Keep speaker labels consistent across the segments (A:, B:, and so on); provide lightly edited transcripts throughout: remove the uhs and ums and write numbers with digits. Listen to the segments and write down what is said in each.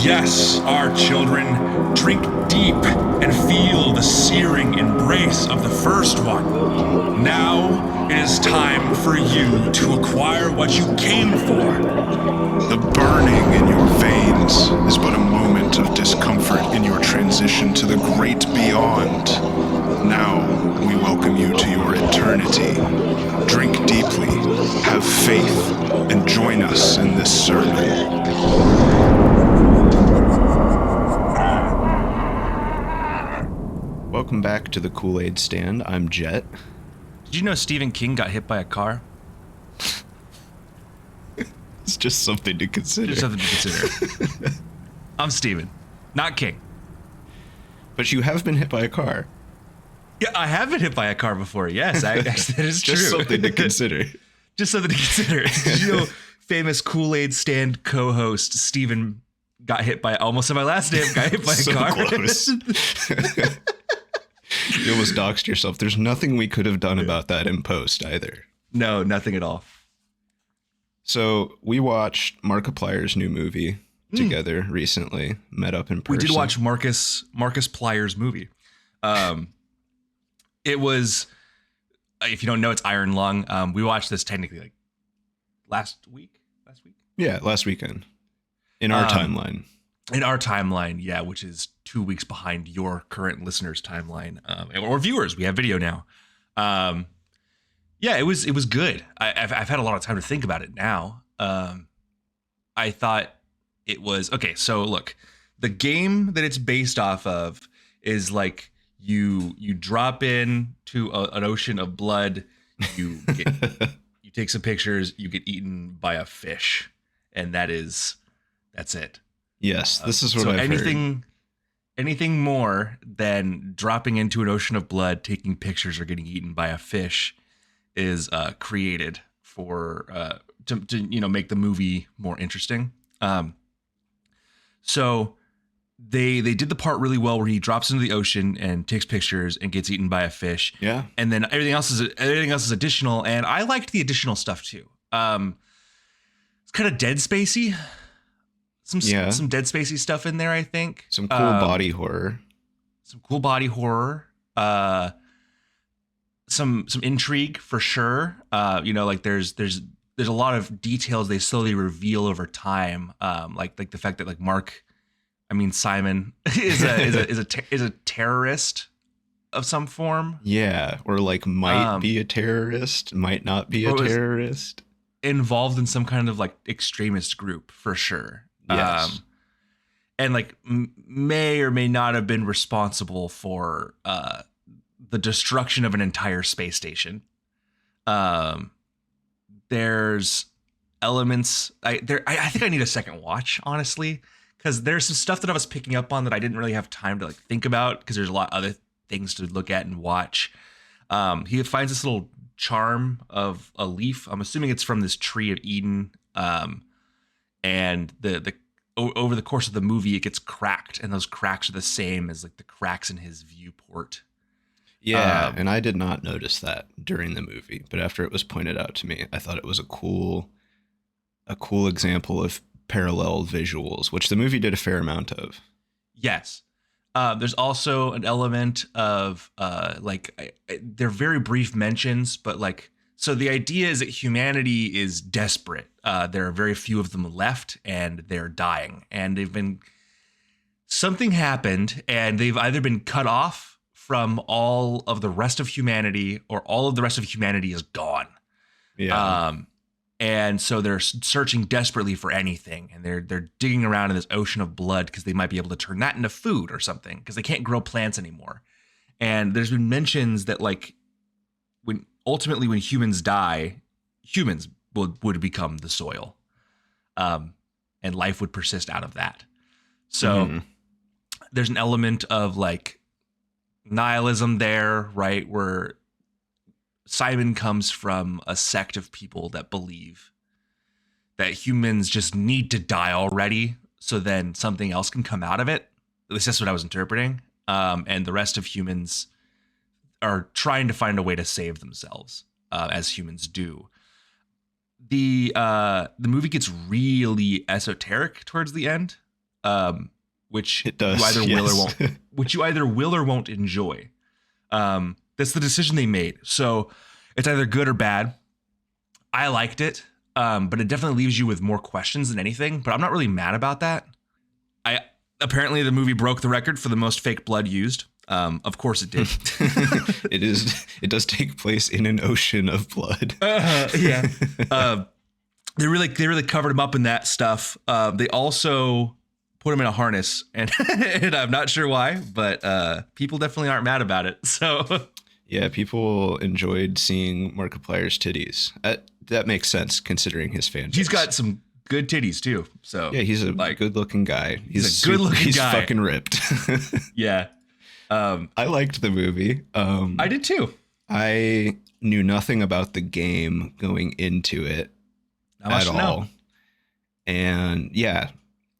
A: Yes, our children, drink deep and feel the searing embrace of the first one. Now it is time for you to acquire what you came for.
B: The burning in your veins is but a moment of discomfort in your transition to the great beyond. Now we welcome you to your eternity. Drink deeply, have faith, and join us in this sermon.
C: Welcome back to the Koolaid Stand. I'm Jett.
A: Did you know Stephen King got hit by a car?
C: It's just something to consider.
A: Just something to consider. I'm Stephen, not King.
C: But you have been hit by a car.
A: Yeah, I have been hit by a car before. Yes, that is true.
C: Just something to consider.
A: Just something to consider. Did you know famous Koolaid Stand co-host Stephen got hit by, almost said my last name, got hit by a car?
C: Close. You almost doxed yourself. There's nothing we could have done about that in post either.
A: No, nothing at all.
C: So we watched Markiplier's new movie together recently, met up in person.
A: We did watch Marcus Plier's movie. It was, if you don't know, it's Iron Lung. We watched this technically like last week.
C: Yeah, last weekend. In our timeline.
A: In our timeline, yeah, which is 2 weeks behind your current listeners' timeline, or viewers. We have video now. Yeah, it was good. I've had a lot of time to think about it now. I thought it was okay. So look, the game that it's based off of is like you drop in to an ocean of blood. You take some pictures. You get eaten by a fish, and that's it.
C: Yes, this is what I've heard.
A: Anything more than dropping into an ocean of blood, taking pictures, or getting eaten by a fish is created for to make the movie more interesting. So they did the part really well where he drops into the ocean and takes pictures and gets eaten by a fish.
C: Yeah,
A: and then everything else is additional, and I liked the additional stuff too. It's kind of Dead Spacey. Some Dead Spacey stuff in there, I think.
C: Some cool body horror.
A: Some intrigue for sure. Like there's a lot of details they slowly reveal over time. Like the fact that like Simon is a terrorist of some form.
C: Yeah, or like might be a terrorist, might not be a terrorist.
A: Involved in some kind of like extremist group for sure.
C: Yes.
A: And like may or may not have been responsible for the destruction of an entire space station. There's elements. I think I need a second watch, honestly, because there's some stuff that I was picking up on that I didn't really have time to like think about because there's a lot of other things to look at and watch. He finds this little charm of a leaf. I'm assuming it's from this tree of Eden. And the over the course of the movie, it gets cracked, and those cracks are the same as like the cracks in his viewport.
C: Yeah, and I did not notice that during the movie, but after it was pointed out to me, I thought it was a cool example of parallel visuals, which the movie did a fair amount of.
A: Yes. There's also an element of they're very brief mentions, but like, so the idea is that humanity is desperate. There are very few of them left, and they're dying. And something happened, and they've either been cut off from all of the rest of humanity, or all of the rest of humanity is gone.
C: Yeah.
A: And so they're searching desperately for anything, and they're digging around in this ocean of blood because they might be able to turn that into food or something, because they can't grow plants anymore. And there's been mentions that like when humans die, humans would become the soil, and life would persist out of that. So there's an element of like nihilism there, right? Where Simon comes from a sect of people that believe that humans just need to die already, so then something else can come out of it. At least that's what I was interpreting. And the rest of humans are trying to find a way to save themselves, as humans do. The movie gets really esoteric towards the end. which
C: It does,
A: you either will or
C: yes.
A: won't, which you either will or won't enjoy. That's the decision they made. So it's either good or bad. I liked it, but it definitely leaves you with more questions than anything. But I'm not really mad about that. Apparently the movie broke the record for the most fake blood used. Of course it did.
C: It does take place in an ocean of blood.
A: Yeah. They really covered him up in that stuff. They also put him in a harness, and, and I'm not sure why, but people definitely aren't mad about it. So
C: Yeah, people enjoyed seeing Markiplier's titties. That makes sense considering his fan base.
A: he's got some good titties too. So
C: Yeah, he's a good-looking guy.
A: He's a good-looking guy.
C: He's fucking ripped.
A: yeah.
C: I liked the movie.
A: I did too.
C: I knew nothing about the game going into it at all. And yeah,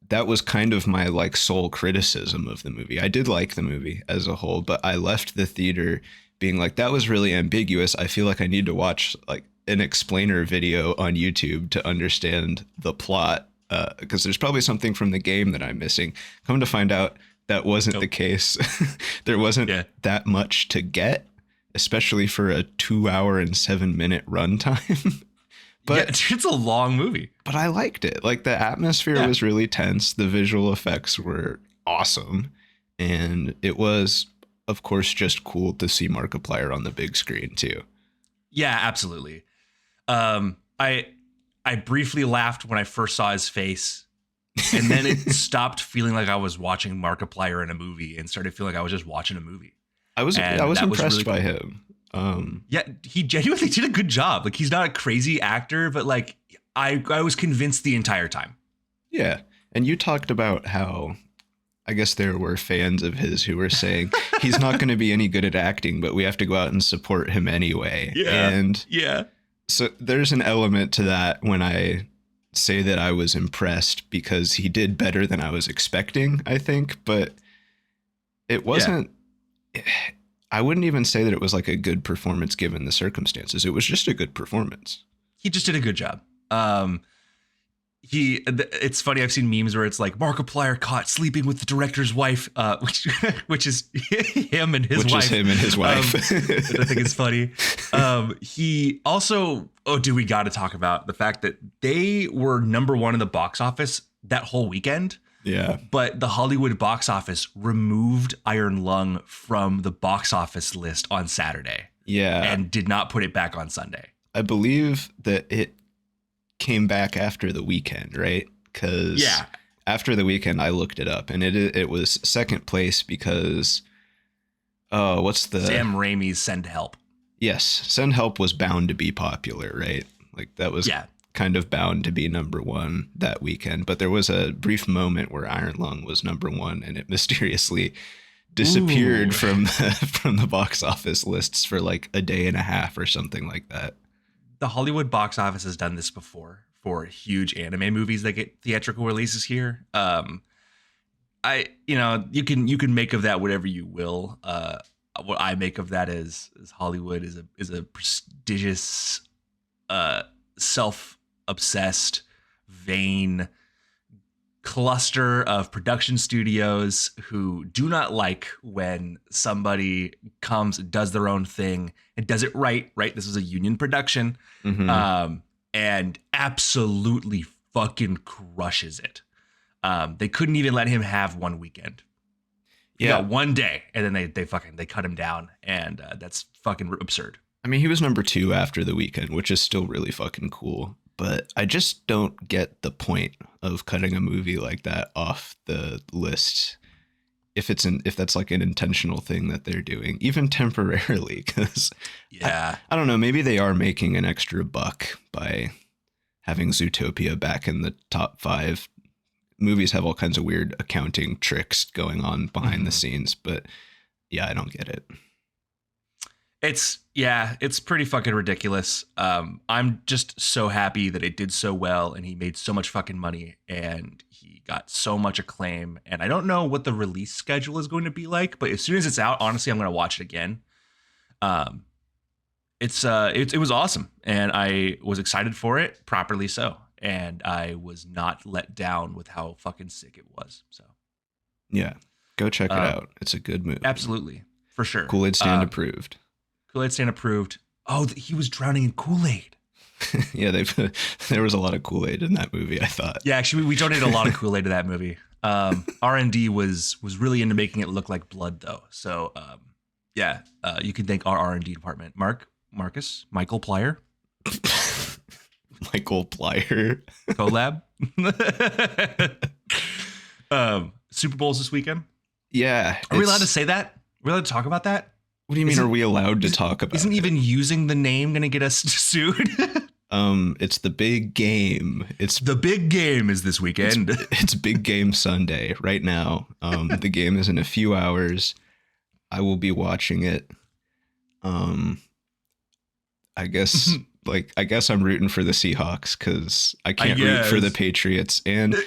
C: that was kind of my like sole criticism of the movie. I did like the movie as a whole, but I left the theater being like, that was really ambiguous. I feel like I need to watch like an explainer video on YouTube to understand the plot, because there's probably something from the game that I'm missing. Come to find out, that wasn't the case. There wasn't that much to get, especially for a 2 hour and 7 minute runtime. But
A: it's a long movie.
C: But I liked it. Like the atmosphere was really tense. The visual effects were awesome. And it was, of course, just cool to see Markiplier on the big screen too.
A: Yeah, absolutely. I briefly laughed when I first saw his face. And then it stopped feeling like I was watching Markiplier in a movie and started feeling like I was just watching a movie.
C: I was impressed by him.
A: Yeah, he genuinely did a good job. Like, he's not a crazy actor, but like I was convinced the entire time.
C: Yeah. And you talked about how I guess there were fans of his who were saying he's not going to be any good at acting, but we have to go out and support him anyway.
A: Yeah.
C: And so there's an element to that when I say that I was impressed because he did better than I was expecting, I think, but it wasn't, I wouldn't even say that it was like a good performance given the circumstances. It was just a good performance.
A: He just did a good job. It's funny. I've seen memes where it's like Markiplier caught sleeping with the director's wife, which is him and his wife.
C: Which is him and his wife.
A: I think it's funny. He also, we got to talk about the fact that they were #1 in the box office that whole weekend.
C: Yeah.
A: But the Hollywood box office removed Iron Lung from the box office list on Saturday.
C: Yeah.
A: And did not put it back on Sunday.
C: I believe that it came back after the weekend, right? Because after the weekend, I looked it up and it was second place because, what's the...
A: Sam Raimi's Send Help.
C: Yes. Send Help was bound to be popular, right? Like that was kind of bound to be #1 that weekend. But there was a brief moment where Iron Lung was #1 and it mysteriously disappeared from the box office lists for like a day and a half or something like that.
A: The Hollywood box office has done this before for huge anime movies that get theatrical releases here. You can make of that whatever you will. What I make of that is Hollywood is a prestigious, self-obsessed, vain cluster of production studios who do not like when somebody comes and does their own thing and does it right. This was a union production, and absolutely fucking crushes it. They couldn't even let him have one weekend. He got one day, and then they cut him down, and that's fucking absurd.
C: I mean, he was #2 after the weekend, which is still really fucking cool. But I just don't get the point of cutting a movie like that off the list if that's like an intentional thing that they're doing, even temporarily. Because I don't know, maybe they are making an extra buck by having Zootopia back in the top 5. Movies have all kinds of weird accounting tricks going on behind the scenes, but yeah, I don't get it.
A: It's pretty fucking ridiculous. I'm just so happy that it did so well and he made so much fucking money and he got so much acclaim. And I don't know what the release schedule is going to be like, but as soon as it's out, honestly, I'm going to watch it again. It was awesome and I was excited for it, properly so. and I was not let down with how fucking sick it was. So
C: Yeah, go check it out. It's a good movie.
A: absolutely, for sure.
C: Koolaid Stand approved.
A: Kool-Aid Stand approved. Oh, he was drowning in Kool-Aid.
C: Yeah, there was a lot of Kool-Aid in that movie, I thought.
A: Yeah, actually, we donated a lot of Kool-Aid to that movie. R&D was really into making it look like blood, though. So, you can thank our R&D department. Michael Plyer.
C: Michael Plyer.
A: Collab. Super Bowl's this weekend.
C: Yeah.
A: Are we allowed to say that? Are we allowed to talk about that?
C: What do you mean, are we allowed to talk about
A: Isn't
C: it?
A: even using the name going to get us sued?
C: It's the big game.
A: The big game is this weekend.
C: It's Big Game Sunday right now. The game is in a few hours. I will be watching it. I guess I'm rooting for the Seahawks because I can't root for the Patriots. And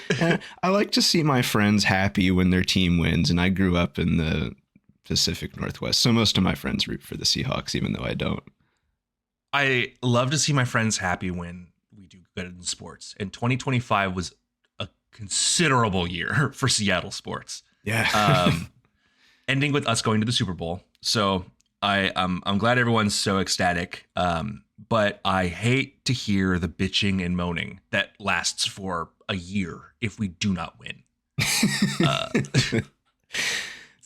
C: I like to see my friends happy when their team wins. And I grew up in the Pacific Northwest, so most of my friends root for the Seahawks, even though I don't.
A: I love to see my friends happy when we do good in sports. And 2025 was a considerable year for Seattle sports.
C: Yeah.
A: Ending with us going to the Super Bowl. So I'm glad everyone's so ecstatic. But I hate to hear the bitching and moaning that lasts for a year if we do not win.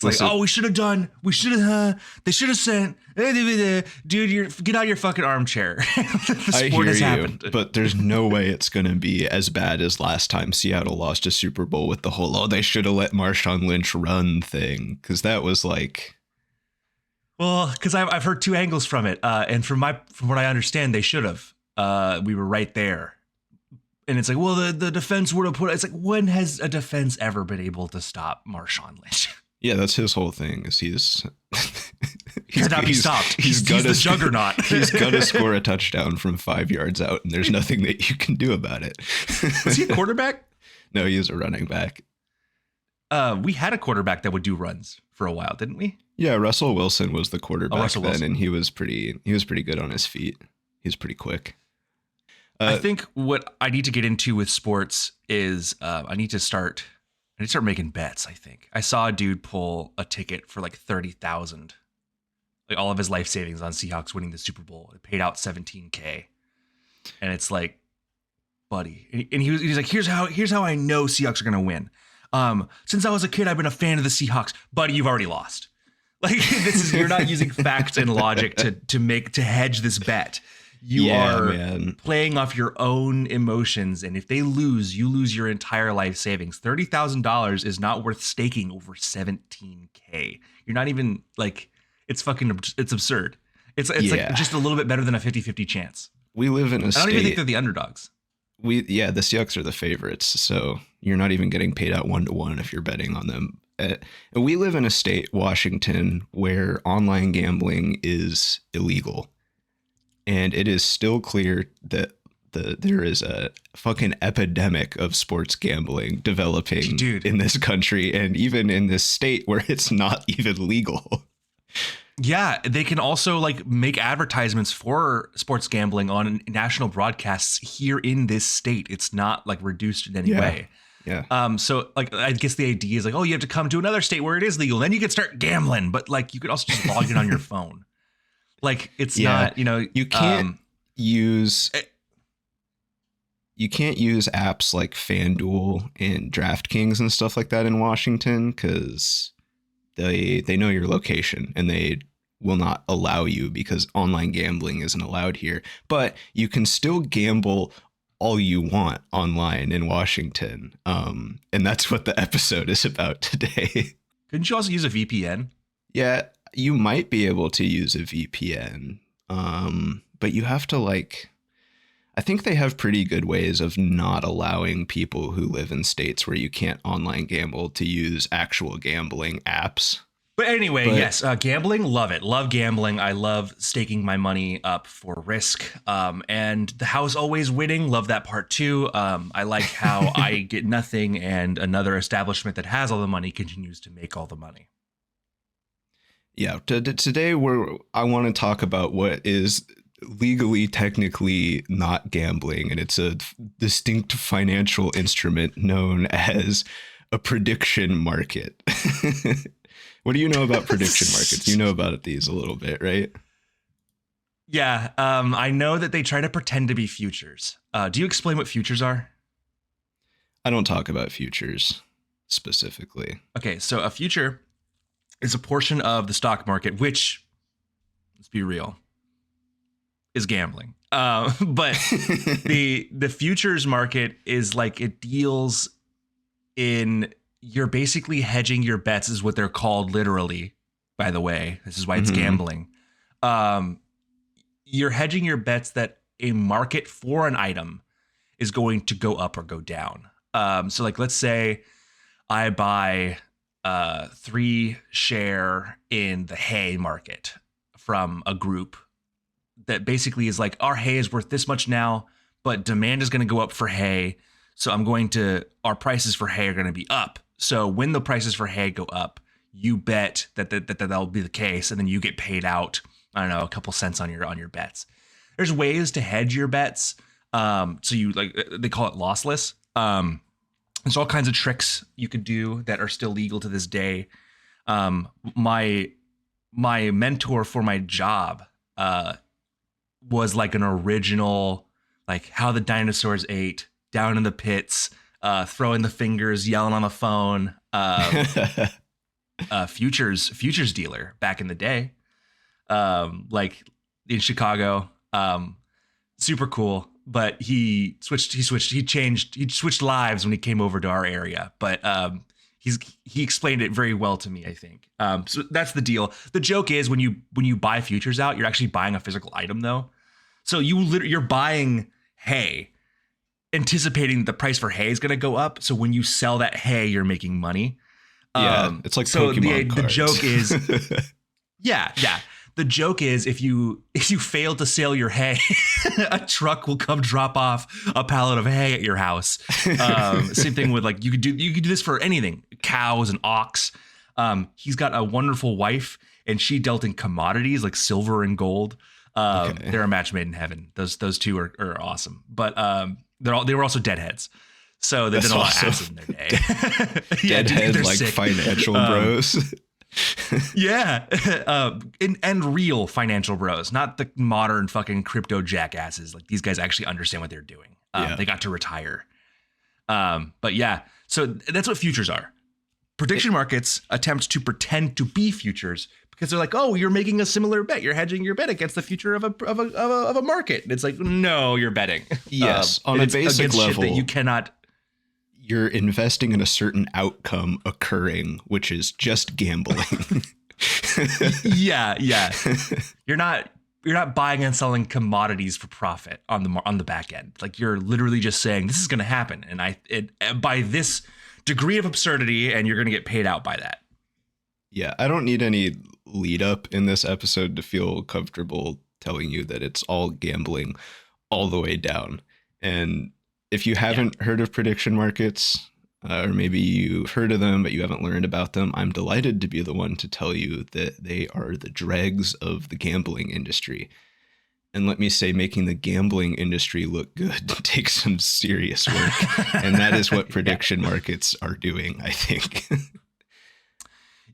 A: It's like, we should have they should have sent, dude, get out of your fucking armchair. The sport has happened.
C: But there's no way it's going to be as bad as last time Seattle lost a Super Bowl with the whole, they should have let Marshawn Lynch run thing. Cause that was like,
A: well, cause I've heard two angles from it. And from what I understand, they should have, we were right there. And it's like, well, the defense would have it's like, when has a defense ever been able to stop Marshawn Lynch?
C: Yeah, that's his whole thing. Is he's
A: cannot be stopped. He's the juggernaut.
C: He's gonna score a touchdown from 5 yards out, and there's nothing that you can do about it.
A: Was he a quarterback?
C: No, he is a running back.
A: We had a quarterback that would do runs for a while, didn't we?
C: Yeah, Russell Wilson was the quarterback then, and he was pretty good on his feet. He's pretty quick.
A: I think what I need to get into with sports is I need to start making bets. I think I saw a dude pull a ticket for like 30,000, like all of his life savings on Seahawks winning the Super Bowl. It paid out $17,000, and it's like, buddy, and he's like, here's how I know Seahawks are gonna win. Since I was a kid, I've been a fan of the Seahawks. Buddy, you've already lost. Like you're not using facts and logic to hedge this bet. You are playing off your own emotions, and if they lose, you lose your entire life savings. $30,000 is not worth staking over $17,000. You're not even like, it's absurd. It's like just a little bit better than a 50-50 chance.
C: We live in a state.
A: I don't even think they're the underdogs.
C: The Seahawks are the favorites, so you're not even getting paid out 1-to-1 if you're betting on them. And we live in a state, Washington, where online gambling is illegal. And it is still clear that there is a fucking epidemic of sports gambling developing in this country, and even in this state where it's not even legal.
A: Yeah, they can also like make advertisements for sports gambling on national broadcasts here in this state. It's not like reduced in any way.
C: Yeah.
A: So like, I guess the idea is like, you have to come to another state where it is legal, then you can start gambling. But like, you could also just log in on your phone. Like it's not,
C: you can't use apps like FanDuel and DraftKings and stuff like that in Washington because they know your location and they will not allow you because online gambling isn't allowed here. But you can still gamble all you want online in Washington. And that's what the episode is about today.
A: Couldn't you also use a VPN?
C: Yeah. You might be able to use a VPN, but you have to I think they have pretty good ways of not allowing people who live in states where you can't online gamble to use actual gambling apps.
A: But anyway, yes, gambling, love it. Love gambling. I love staking my money up for risk. And the house always winning. Love that part too. I like how I get nothing and another establishment that has all the money continues to make all the money.
C: Yeah, today I want to talk about what is legally, technically not gambling, and it's a distinct financial instrument known as a prediction market. What do you know about prediction markets? You know about these a little bit, right?
A: Yeah, I know that they try to pretend to be futures. Do you explain what futures are?
C: I don't talk about futures specifically.
A: Okay, so a future is a portion of the stock market, which, let's be real, is gambling. But the futures market is like it deals in, you're basically hedging your bets, is what they're called literally, by the way. This is why it's gambling. You're hedging your bets that a market for an item is going to go up or go down. So like, let's say I buy 3 share in the hay market from a group that basically is like, our hay is worth this much now, but demand is going to go up for hay. So our prices for hay are going to be up. So when the prices for hay go up, you bet that'll be the case. And then you get paid out, I don't know, a couple cents on your bets. There's ways to hedge your bets. So you they call it lossless. There's all kinds of tricks you could do that are still legal to this day. My mentor for my job was like an original, like how the dinosaurs ate, down in the pits, throwing the fingers, yelling on the phone, futures dealer back in the day, like in Chicago. Super cool. But he switched lives when he came over to our area. But he explained it very well to me, I think. So that's the deal. The joke is when you buy futures out, you're actually buying a physical item though. So you're buying hay, anticipating the price for hay is going to go up. So when you sell that hay, you're making money.
C: Yeah, it's like so Pokemon cards.
A: The joke is, yeah. The joke is if you fail to sell your hay, a truck will come drop off a pallet of hay at your house. Same thing with like you could do this for anything, cows and ox. He's got a wonderful wife, and she dealt in commodities like silver and gold. Okay. They're a match made in heaven. Those two are awesome, but they were also deadheads. So they've done a lot of acid in their day.
C: Deadhead, like sick. Financial bros.
A: Yeah. And real financial bros, not the modern fucking crypto jackasses. Like these guys actually understand what they're doing. They got to retire. But yeah, so that's what futures are. Prediction markets attempt to pretend to be futures because they're like, oh, you're making a similar bet. You're hedging your bet against the future of a market. And it's like, no, you're betting.
C: Yes, on a basic level,
A: shit that you cannot.
C: You're investing in a certain outcome occurring, which is just gambling.
A: Yeah. You're not buying and selling commodities for profit on the back end. Like you're literally just saying this is going to happen, and by this degree of absurdity, and you're going to get paid out by that.
C: Yeah, I don't need any lead up in this episode to feel comfortable telling you that it's all gambling all the way down. And if you haven't heard of prediction markets, or maybe you've heard of them, but you haven't learned about them, I'm delighted to be the one to tell you that they are the dregs of the gambling industry. And let me say, making the gambling industry look good takes some serious work. And that is what prediction markets are doing, I think.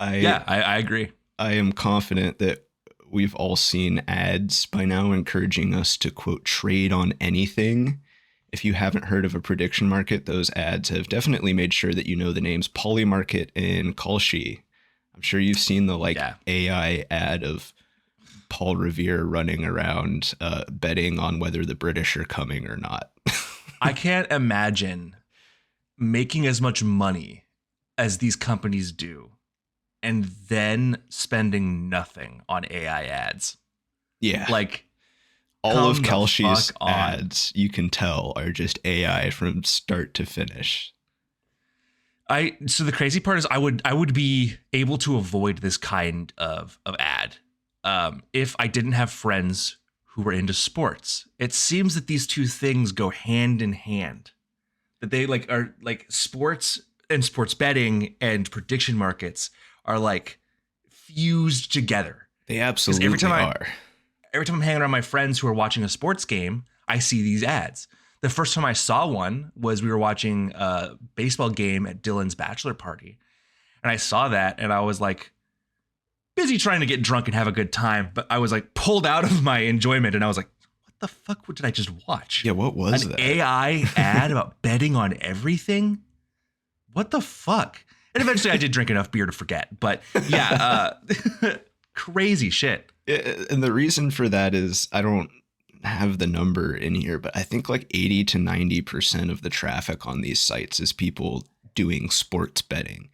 A: I agree.
C: I am confident that we've all seen ads by now encouraging us to, quote, trade on anything. If you haven't heard of a prediction market, those ads have definitely made sure that you know the names Polymarket and Kalshi. I'm sure you've seen the AI ad of Paul Revere running around betting on whether the British are coming or not.
A: I can't imagine making as much money as these companies do and then spending nothing on AI ads.
C: Yeah.
A: Like
C: all of Kalshi's ads, you can tell, are just AI from start to finish.
A: So the crazy part is I would be able to avoid this kind of ad if I didn't have friends who were into sports. It seems that these two things go hand in hand. That they are sports and sports betting and prediction markets are like fused together.
C: They absolutely are.
A: every time I'm hanging around my friends who are watching a sports game, I see these ads. The first time I saw one was we were watching a baseball game at Dylan's bachelor party. And I saw that and I was like busy trying to get drunk and have a good time. But I was like pulled out of my enjoyment and I was like, what the fuck did I just watch?
C: Yeah, what was
A: An
C: that?
A: AI ad about betting on everything? What the fuck? And eventually I did drink enough beer to forget. But yeah, crazy shit.
C: And the reason for that is I don't have the number in here, but I think like 80 to 90% of the traffic on these sites is people doing sports betting.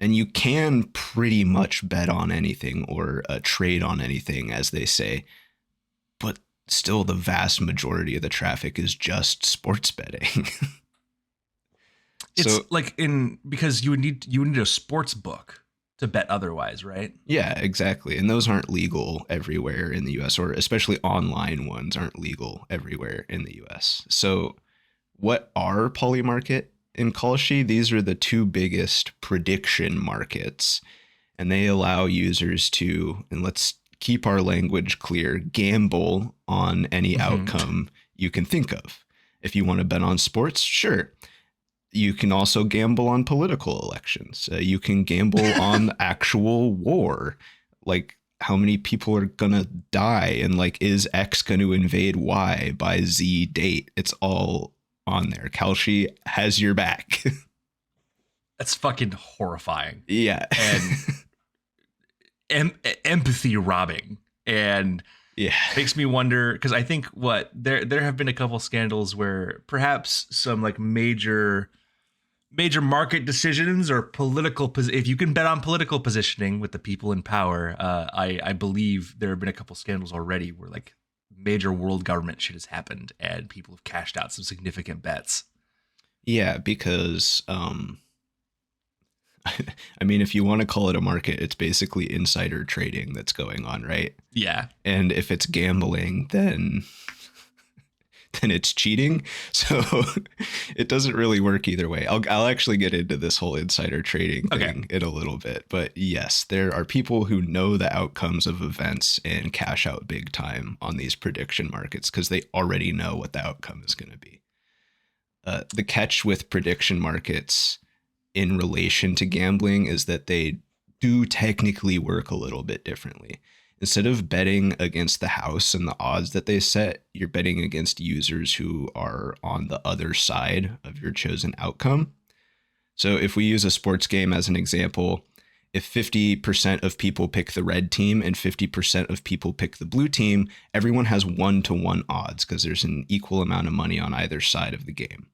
C: And you can pretty much bet on anything or trade on anything, as they say. But still, the vast majority of the traffic is just sports betting.
A: It's like because you would need a sports book to bet otherwise, right?
C: Yeah, exactly. And those aren't legal everywhere in the US, or especially online ones aren't legal everywhere in the US. So what are Polymarket and Kalshi? These are the two biggest prediction markets, and they allow users to, and let's keep our language clear, gamble on any outcome you can think of. If you want to bet on sports, sure. You can also gamble on political elections. You can gamble on actual war, like how many people are gonna die, and like is X going to invade Y by Z date? It's all on there. Kalshi has your back.
A: That's fucking horrifying.
C: Yeah,
A: and empathy robbing, and
C: yeah,
A: makes me wonder because I think there have been a couple scandals where perhaps some like major market decisions or political if you can bet on political positioning with the people in power, I believe there have been a couple scandals already where like major world government shit has happened and people have cashed out some significant bets.
C: Yeah, because I mean, if you want to call it a market, it's basically insider trading that's going on, right?
A: Yeah.
C: And if it's gambling, then it's cheating. So it doesn't really work either way. I'll actually get into this whole insider trading thing in a little bit. But yes, there are people who know the outcomes of events and cash out big time on these prediction markets because they already know what the outcome is going to be. The catch with prediction markets in relation to gambling is that they do technically work a little bit differently. Instead of betting against the house and the odds that they set, you're betting against users who are on the other side of your chosen outcome. So if we use a sports game as an example, if 50% of people pick the red team and 50% of people pick the blue team, everyone has 1-to-1 odds because there's an equal amount of money on either side of the game.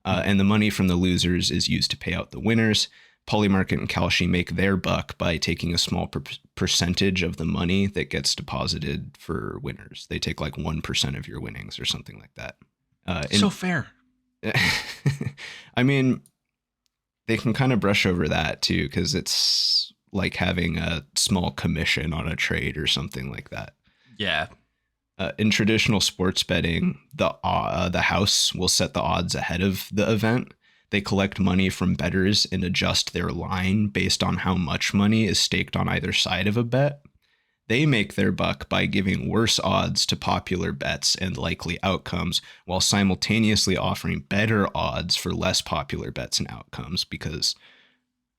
C: And the money from the losers is used to pay out the winners. Polymarket and Kalshi make their buck by taking a small percentage of the money that gets deposited for winners. They take like 1% of your winnings or something like that.
A: So fair.
C: I mean, they can kind of brush over that too, because it's like having a small commission on a trade or something like that.
A: Yeah.
C: In traditional sports betting, the house will set the odds ahead of the event. They collect money from bettors and adjust their line based on how much money is staked on either side of a bet. They make their buck by giving worse odds to popular bets and likely outcomes, while simultaneously offering better odds for less popular bets and outcomes, because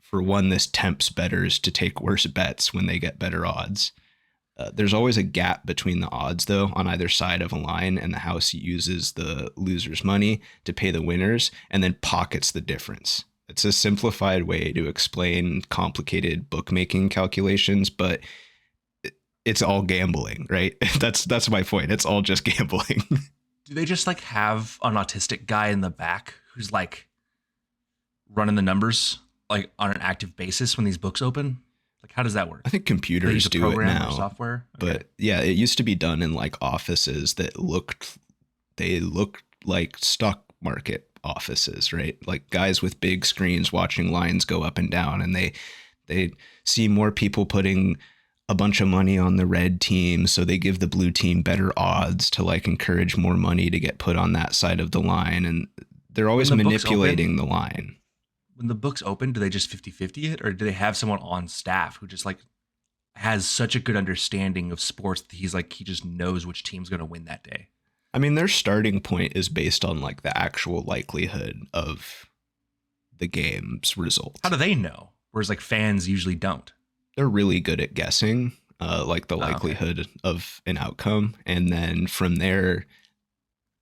C: for one, this tempts bettors to take worse bets when they get better odds. There's always a gap between the odds, though, on either side of a line, and the house uses the loser's money to pay the winners and then pockets the difference. It's a simplified way to explain complicated bookmaking calculations, but it's all gambling, right? That's my point. It's all just gambling.
A: Do they just like have an autistic guy in the back who's like running the numbers like on an active basis when these books open? Like, how does that work?
C: I think computers do it now.
A: Or software? Okay.
C: But yeah, it used to be done in like offices that looked like stock market offices, right? Like guys with big screens watching lines go up and down, and they see more people putting a bunch of money on the red team, so they give the blue team better odds to like encourage more money to get put on that side of the line, and they're always manipulating the line.
A: When the books open, do they just 50-50 it, or do they have someone on staff who just like has such a good understanding of sports that he just knows which team's going to win that day.
C: I mean, their starting point is based on like the actual likelihood of the game's result.
A: How do they know? Whereas like fans usually don't.
C: They're really good at guessing, like the
A: Oh, okay.
C: likelihood of an outcome. And then from there,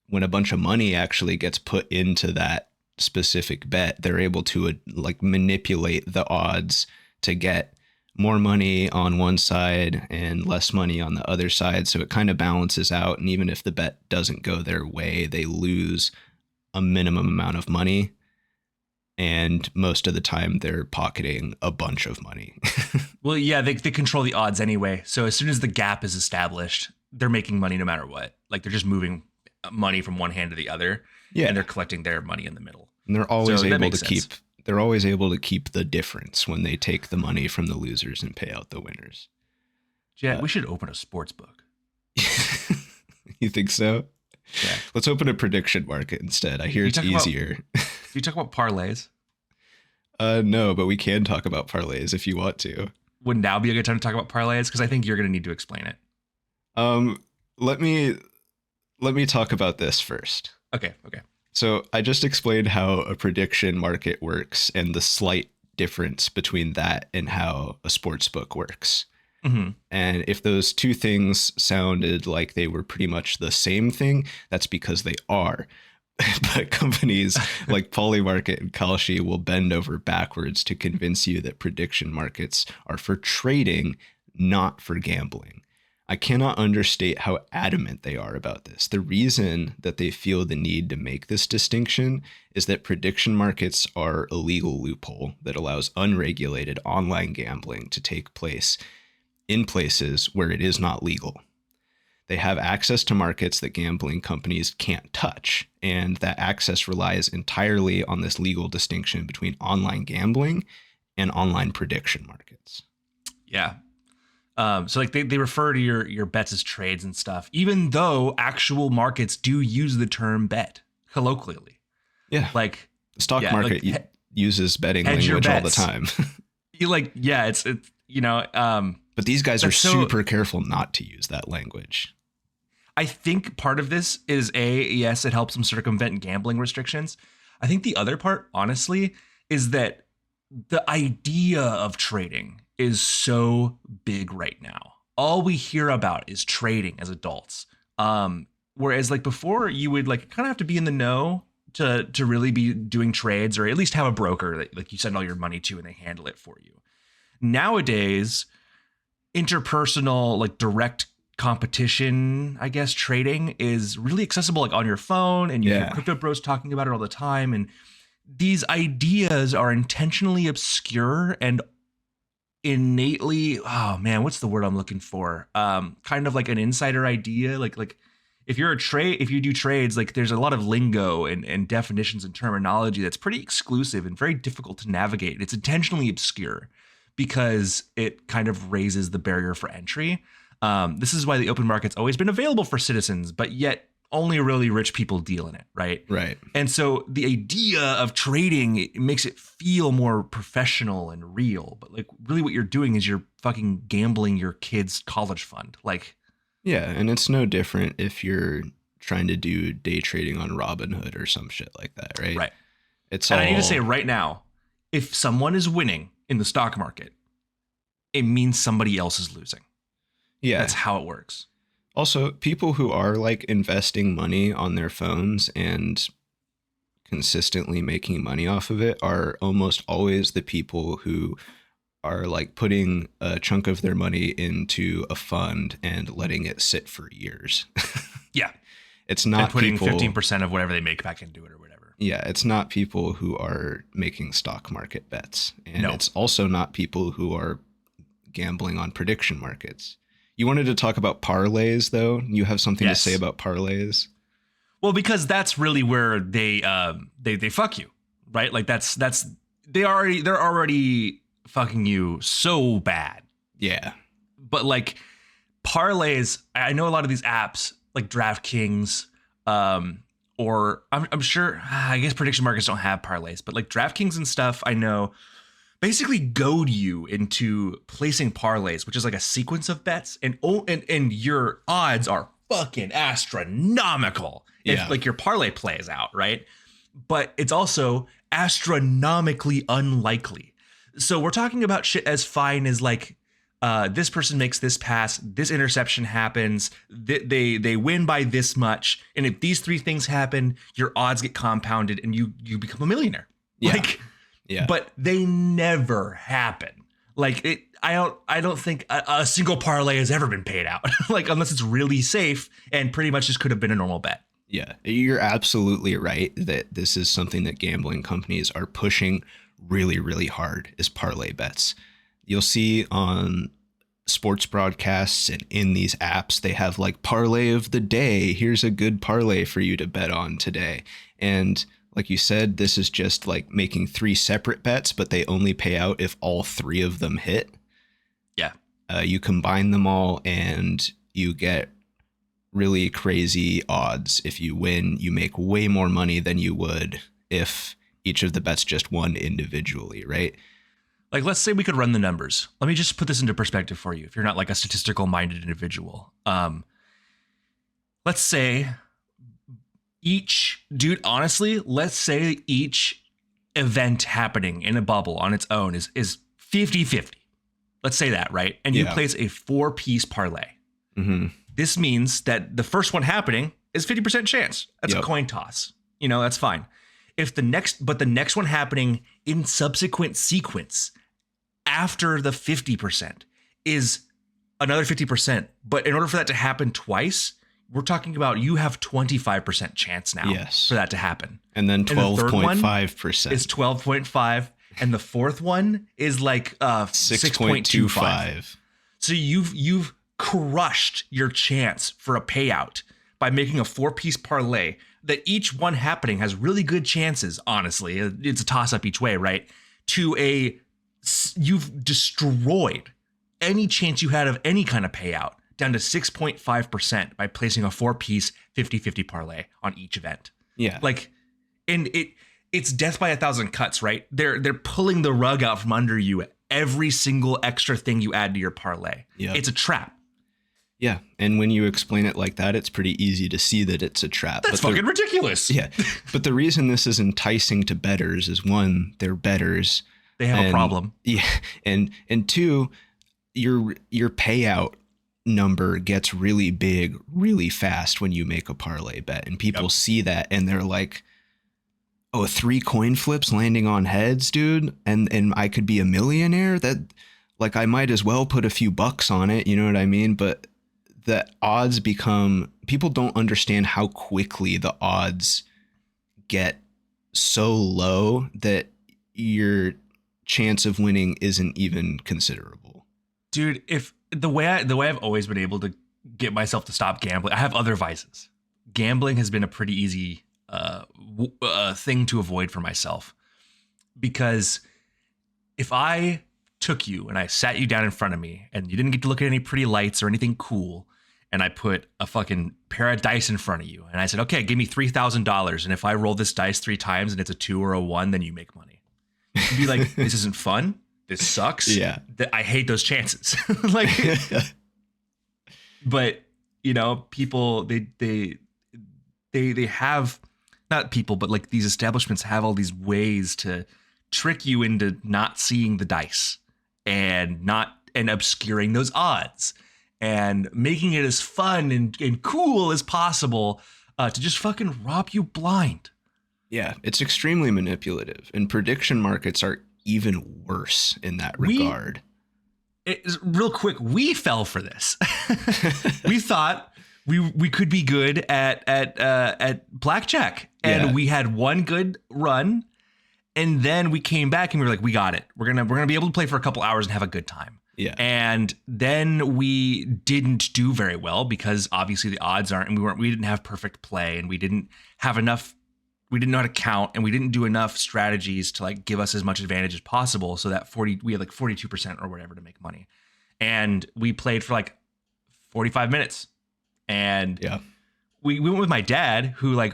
C: when a bunch of money actually gets put into that specific bet, they're able to like manipulate the odds to get more money on one side and less money on the other side. So it kind of balances out. And even if the bet doesn't go their way, they lose a minimum amount of money. And most of the time they're pocketing a bunch of money.
A: Well, yeah, they control the odds anyway. So as soon as the gap is established, they're making money no matter what. Like they're just moving money from one hand to the other.
C: Yeah.
A: And they're collecting their money in the middle.
C: And they're always
A: So that
C: able
A: makes
C: to
A: sense.
C: keep the difference when they take the money from the losers and pay out the winners.
A: Jet, we should open a sports book.
C: You think so?
A: Yeah.
C: Let's open a prediction market instead. I hear it's easier.
A: Do you talk about parlays?
C: No, but we can talk about parlays if you want to.
A: Would now be a good time to talk about parlays? Because I think you're going to need to explain it.
C: Let me talk about this first.
A: Okay.
C: So I just explained how a prediction market works and the slight difference between that and how a sports book works.
A: Mm-hmm.
C: And if those two things sounded like they were pretty much the same thing, that's because they are. But companies like Polymarket and Kalshi will bend over backwards to convince you that prediction markets are for trading, not for gambling. I cannot understate how adamant they are about this. The reason that they feel the need to make this distinction is that prediction markets are a legal loophole that allows unregulated online gambling to take place in places where it is not legal. They have access to markets that gambling companies can't touch, and that access relies entirely on this legal distinction between online gambling and online prediction markets.
A: Yeah. So like they refer to your bets as trades and stuff, even though actual markets do use the term bet colloquially.
C: Yeah.
A: Like
C: The stock market uses betting
A: hedge your
C: language all the
A: bets.
C: time.
A: It's
C: But these guys are
A: That's so-
C: super careful not to use that language.
A: I think part of this is yes, it helps them circumvent gambling restrictions. I think the other part, honestly, is that the idea of trading is so big right now. All we hear about is trading as adults. Whereas like before, you would like kind of have to be in the know to really be doing trades, or at least have a broker that like you send all your money to and they handle it for you. Nowadays, interpersonal, like direct competition, I guess, trading is really accessible, like on your phone, and you hear crypto bros talking about it all the time. And these ideas are intentionally obscure and innately, oh man, what's the word I'm looking for? Kind of like an insider idea. Like if you do trades, like there's a lot of lingo and definitions and terminology that's pretty exclusive and very difficult to navigate. It's intentionally obscure because it kind of raises the barrier for entry. This is why the open market's always been available for citizens, but yet only really rich people deal in it, right?
C: Right.
A: And so the idea of trading, it makes it feel more professional and real. But like really what you're doing is you're fucking gambling your kid's college fund. Like,
C: yeah, and it's no different if you're trying to do day trading on Robinhood or some shit like that, right?
A: Right.
C: It's
A: and I need to say right now, if someone is winning in the stock market, it means somebody else is losing.
C: Yeah.
A: That's how it works.
C: Also, people who are like investing money on their phones and consistently making money off of it are almost always the people who are like putting a chunk of their money into a fund and letting it sit for years.
A: Yeah.
C: It's not
A: and putting
C: people,
A: 15% of whatever they make back into it or whatever.
C: Yeah, it's not people who are making stock market bets. And
A: No.
C: It's also not people who are gambling on prediction markets. You wanted to talk about parlays, though? You have something
A: Yes.
C: to say about parlays?
A: Well, because that's really where they fuck you, right? Like they're already fucking you so bad.
C: Yeah.
A: But like parlays, I know a lot of these apps like DraftKings, or I'm sure, I guess prediction markets don't have parlays, but like DraftKings and stuff, I know basically goad you into placing parlays, which is like a sequence of bets, and your odds are fucking astronomical if like your parlay plays out, right? But it's also astronomically unlikely. So we're talking about shit as fine as like this person makes this pass, this interception happens, they win by this much, and if these three things happen, your odds get compounded and you become a millionaire. But they never happen. Like I don't think a single parlay has ever been paid out. Like unless it's really safe and pretty much just could have been a normal bet.
C: Yeah, you're absolutely right that this is something that gambling companies are pushing really, really hard is parlay bets. You'll see on sports broadcasts and in these apps, they have like parlay of the day. Here's a good parlay for you to bet on today. And like you said, this is just like making 3 separate bets, but they only pay out if all 3 of them hit.
A: Yeah.
C: You combine them all and you get really crazy odds. If you win, you make way more money than you would if each of the bets just won individually, right?
A: Like, let's say we could run the numbers. Let me just put this into perspective for you if you're not like a statistical minded individual. Let's say let's say each event happening in a bubble on its own is 50-50. Let's say that, right? And you place a 4-piece parlay.
C: Mm-hmm.
A: This means that the first one happening is 50% chance. That's a coin toss. That's fine. If the next one happening in subsequent sequence after the 50% is another 50%. But in order for that to happen twice, we're talking about you have 25% chance now for that to happen.
C: And then 12.5%
A: is 12.5. And the fourth one is like 6.25. So you've crushed your chance for a payout by making a 4-piece parlay that each one happening has really good chances. Honestly, it's a toss up each way, right? You've destroyed any chance you had of any kind of payout down to 6.5% by placing a 4-piece 50-50 parlay on each event.
C: Yeah.
A: Like, and it's death by 1,000 cuts, right? They're pulling the rug out from under you every single extra thing you add to your parlay.
C: Yep.
A: It's a trap.
C: Yeah, and when you explain it like that, it's pretty easy to see that it's a trap.
A: That's fucking ridiculous.
C: Yeah, but the reason this is enticing to bettors is 1, they're bettors.
A: They have a problem.
C: Yeah, and 2, your payout number gets really big really fast when you make a parlay bet, and people see that and they're like, "Oh, 3 coin flips landing on heads, dude, and I could be a millionaire. That, like, I might as well put a few bucks on it." You know what I mean? But the odds people don't understand how quickly the odds get so low that your chance of winning isn't even considerable.
A: Dude, if the way I've always been able to get myself to stop gambling, I have other vices. Gambling has been a pretty easy thing to avoid for myself, because if I took you and I sat you down in front of me and you didn't get to look at any pretty lights or anything cool, and I put a fucking pair of dice in front of you and I said, okay, give me $3,000, and if I roll this dice 3 times and it's a 2 or a 1, then you make money. You'd be like, this isn't fun. This sucks.
C: Yeah.
A: I hate those chances. Like, but people, they have, not people, but like these establishments have all these ways to trick you into not seeing the dice and obscuring those odds and making it as fun and cool as possible to just fucking rob you blind.
C: Yeah, it's extremely manipulative, and prediction markets are even worse in that regard.
A: Real quick, we fell for this. We thought we could be good at blackjack, and we had one good run, and then we came back and we were like, we got it. We're gonna be able to play for a couple hours and have a good time.
C: Yeah. And
A: then we didn't do very well because obviously the odds aren't, and we didn't have perfect play, and we didn't know how to count, and we didn't do enough strategies to like give us as much advantage as possible. So that we had like 42% or whatever to make money. And we played for like 45 minutes. And we went with my dad, who like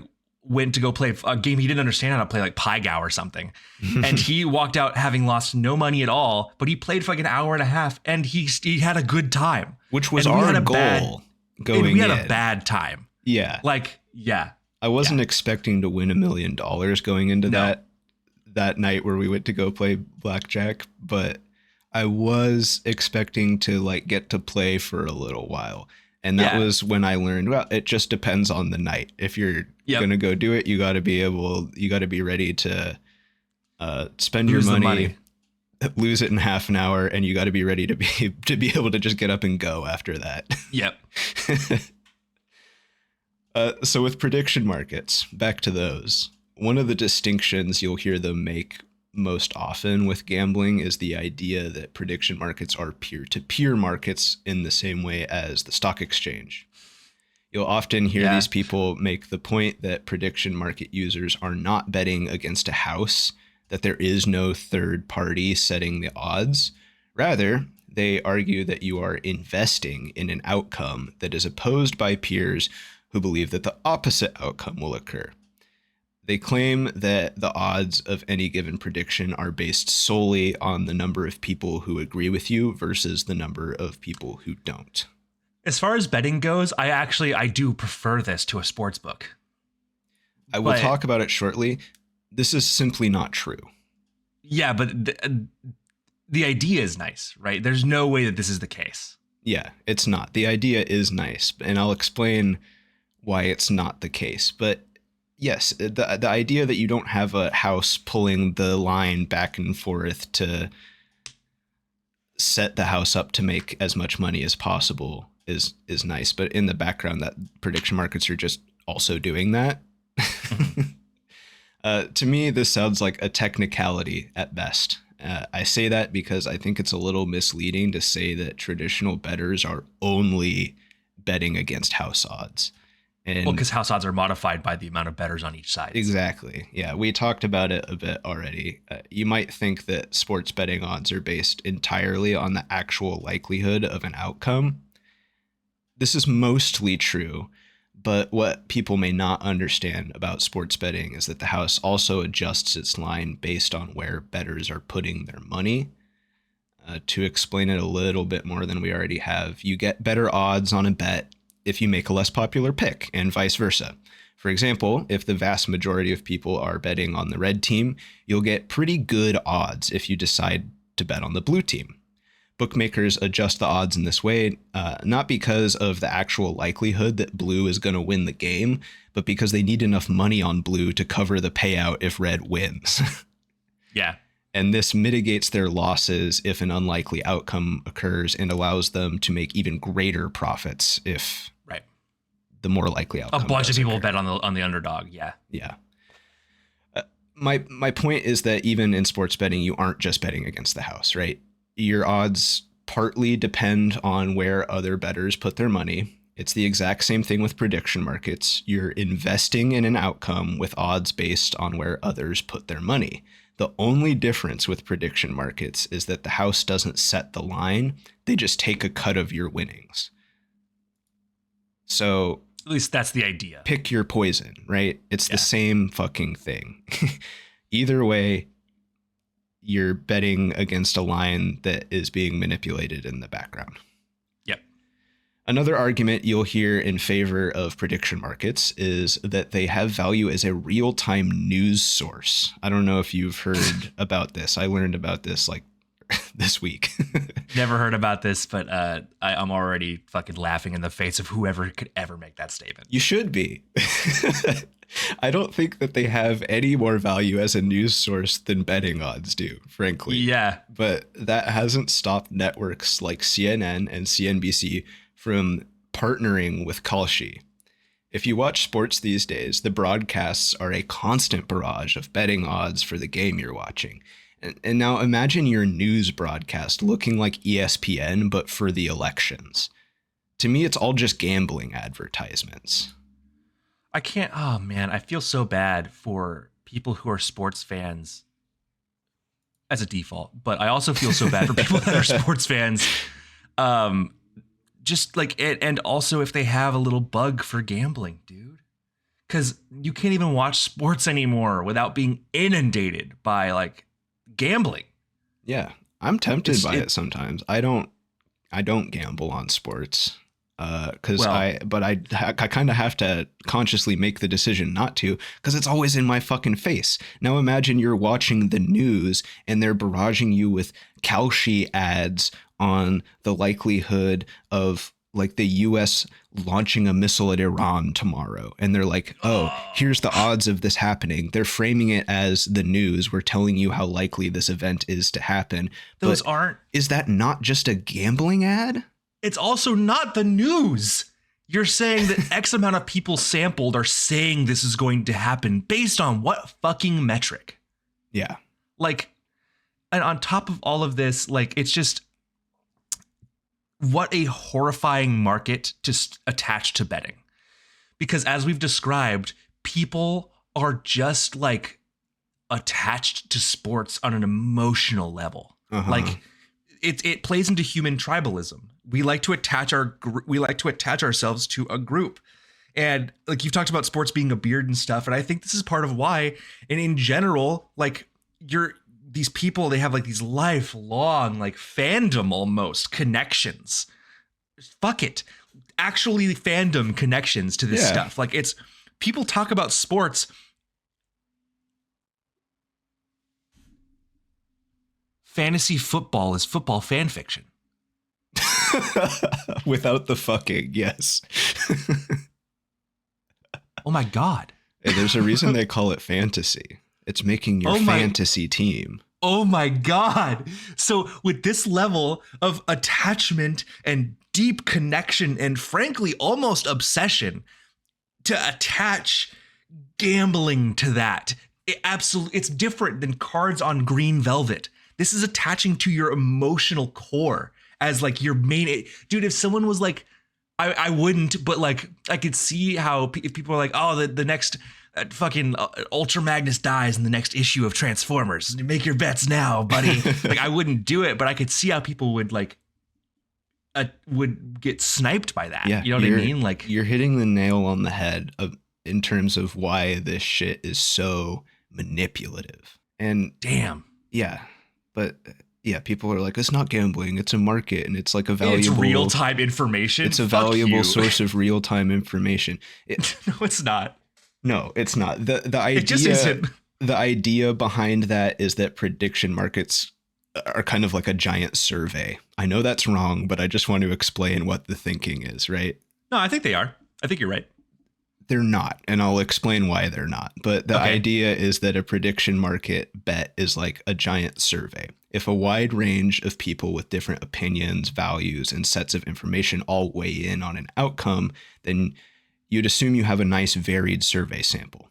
A: went to go play a game he didn't understand how to play, like Pygow or something. And he walked out having lost no money at all, but he played for like an hour and a half and he had a good time.
C: Which was
A: and we
C: our
A: had a
C: goal going in.
A: We had a bad time.
C: Yeah.
A: Like, yeah.
C: I wasn't expecting to win $1 million going into that night where we went to go play blackjack, but I was expecting to like get to play for a little while. And that was when I learned, well, it just depends on the night. If you're going to go do it, you got to be ready to spend your money, lose it in half an hour, and you got to be ready to be able to just get up and go after that.
A: Yep.
C: So with prediction markets, back to those. One of the distinctions you'll hear them make most often with gambling is the idea that prediction markets are peer-to-peer markets in the same way as the stock exchange. You'll often hear these people make the point that prediction market users are not betting against a house, that there is no third party setting the odds. Rather, they argue that you are investing in an outcome that is opposed by peers who believe that the opposite outcome will occur. They claim that the odds of any given prediction are based solely on the number of people who agree with you versus the number of people who don't.
A: As far as betting goes, I do prefer this to a sports book.
C: I will talk about it shortly. This is simply not true.
A: Yeah, but the idea is nice, right? There's no way that this is the case.
C: Yeah, it's not. The idea is nice, and I'll explain why it's not the case. But yes, the idea that you don't have a house pulling the line back and forth to set the house up to make as much money as possible is nice. But in the background, that prediction markets are just also doing that. To me, this sounds like a technicality at best. I say that because I think it's a little misleading to say that traditional bettors are only betting against house odds. And
A: because house odds are modified by the amount of bettors on each side.
C: Exactly. Yeah, we talked about it a bit already. You might think that sports betting odds are based entirely on the actual likelihood of an outcome. This is mostly true, but what people may not understand about sports betting is that the house also adjusts its line based on where bettors are putting their money. To explain it a little bit more than we already have, you get better odds on a bet if you make a less popular pick, and vice versa. For example, if the vast majority of people are betting on the red team, you'll get pretty good odds if you decide to bet on the blue team. Bookmakers adjust the odds in this way, not because of the actual likelihood that blue is going to win the game, but because they need enough money on blue to cover the payout if red wins.
A: Yeah.
C: And this mitigates their losses if an unlikely outcome occurs and allows them to make even greater profits if the more likely outcome.
A: A bunch of people bet on the underdog. Yeah.
C: Yeah. My point is that even in sports betting, you aren't just betting against the house, right? Your odds partly depend on where other bettors put their money. It's the exact same thing with prediction markets. You're investing in an outcome with odds based on where others put their money. The only difference with prediction markets is that the house doesn't set the line. They just take a cut of your winnings. So
A: at least that's the idea.
C: Pick your poison, right? It's the same fucking thing. Either way, you're betting against a line that is being manipulated in the background.
A: Yep.
C: Another argument you'll hear in favor of prediction markets is that they have value as a real-time news source. I don't know if you've heard about this. I learned about this like this week.
A: Never heard about this, but I'm already fucking laughing in the face of whoever could ever make that statement.
C: You should be. I don't think that they have any more value as a news source than betting odds do, frankly.
A: Yeah.
C: But that hasn't stopped networks like CNN and CNBC from partnering with Kalshi. If you watch sports these days, the broadcasts are a constant barrage of betting odds for the game you're watching. And now imagine your news broadcast looking like ESPN, but for the elections. To me, it's all just gambling advertisements.
A: Oh man, I feel so bad for people who are sports fans as a default, but I also feel so bad for people that are sports fans. Just like it, and also if they have a little bug for gambling, dude. because you can't even watch sports anymore without being inundated by like gambling.
C: Yeah, I'm tempted by it sometimes. I don't gamble on sports because I kind of have to consciously make the decision not to, because it's always in my fucking face. Now imagine you're watching the news and they're barraging you with Kalshi ads on the likelihood of like the US launching a missile at Iran tomorrow. And they're like, oh, here's the odds of this happening. They're framing it as the news. We're telling you how likely this event is to happen.
A: Those
C: but
A: aren't.
C: Is that not just a gambling ad?
A: It's also not the news. You're saying that X amount of people sampled are saying this is going to happen based on what fucking metric?
C: Yeah.
A: Like, and on top of all of this, like, it's just, what a horrifying market to attach to betting. Because as we've described, people are just like attached to sports on an emotional level. Like it plays into human tribalism. We like to attach ourselves to a group. And like you've talked about sports being a beard and stuff, and I think this is part of why. And in general, like these people, they have like these lifelong like fandom almost connections. Fuck it. Actually fandom connections to this stuff. Like it's people talk about sports. Fantasy football is football fan fiction.
C: Without the fucking, yes.
A: Oh my God.
C: Hey, there's a reason they call it fantasy. It's making your fantasy team.
A: Oh my God. So with this level of attachment and deep connection and frankly almost obsession to attach gambling to that, it's different than cards on green velvet. This is attaching to your emotional core as like your main. Dude, if someone was like, I wouldn't, but like I could see how if people are like, oh, the next fucking Ultra Magnus dies in the next issue of Transformers. Make your bets now, buddy. Like I wouldn't do it, but I could see how people would like would get sniped by that.
C: Yeah,
A: you know what I mean? Like
C: you're hitting the nail on the head in terms of why this shit is so manipulative. And
A: damn,
C: yeah, but yeah, people are like, it's not gambling, it's a market, and it's like a valuable.
A: It's real-time information.
C: It's a valuable source of real-time information.
A: No, it's not.
C: No, it's not. The idea. It just isn't. The idea behind that is that prediction markets are kind of like a giant survey. I know that's wrong, but I just want to explain what the thinking is, right?
A: No, I think they are. I think you're right.
C: They're not, and I'll explain why they're not. But the idea is that a prediction market bet is like a giant survey. If a wide range of people with different opinions, values, and sets of information all weigh in on an outcome, then you'd assume you have a nice varied survey sample.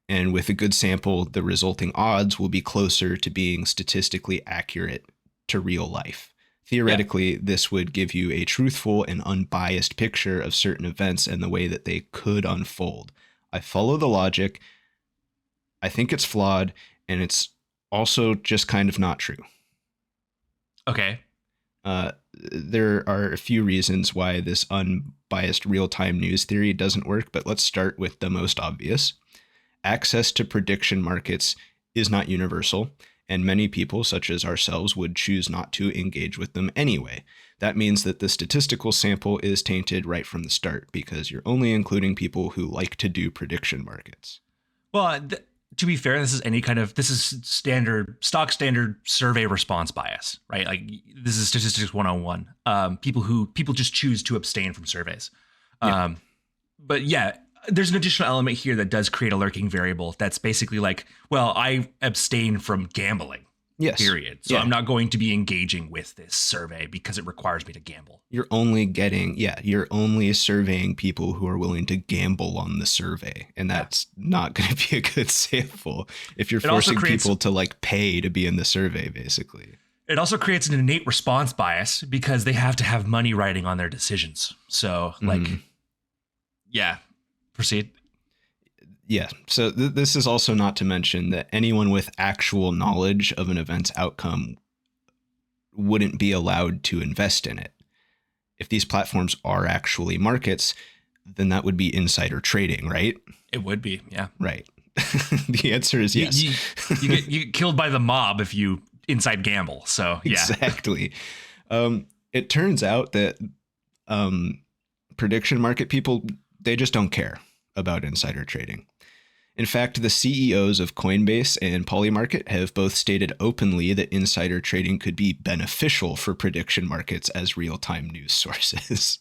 C: And with a good sample, the resulting odds will be closer to being statistically accurate to real life. Theoretically, this would give you a truthful and unbiased picture of certain events and the way that they could unfold. I follow the logic. I think it's flawed, and it's also just kind of not true.
A: Okay.
C: There are a few reasons why this unbiased real-time news theory doesn't work, but let's start with the most obvious. Access to prediction markets is not universal, and many people, such as ourselves, would choose not to engage with them anyway. That means that the statistical sample is tainted right from the start, because you're only including people who like to do prediction markets.
A: Well, to be fair, this is stock standard survey response bias, right? Like this is statistics 101. People just choose to abstain from surveys.
C: Yeah.
A: But yeah, there's an additional element here that does create a lurking variable. That's basically like, well, I abstain from gambling.
C: Yes.
A: Period. So I'm not going to be engaging with this survey because it requires me to gamble.
C: You're only surveying people who are willing to gamble on the survey. And that's not going to be a good sample if you're forcing people to like pay to be in the survey, basically.
A: It also creates an innate response bias because they have to have money riding on their decisions. So like, yeah, proceed.
C: Yeah. So this is also not to mention that anyone with actual knowledge of an event's outcome wouldn't be allowed to invest in it. If these platforms are actually markets, then that would be insider trading, right?
A: It would be, yeah.
C: Right. The answer is yes.
A: You get killed by the mob if you inside gamble. So yeah,
C: exactly. It turns out that prediction market people, they just don't care about insider trading. In fact, the CEOs of Coinbase and Polymarket have both stated openly that insider trading could be beneficial for prediction markets as real-time news sources.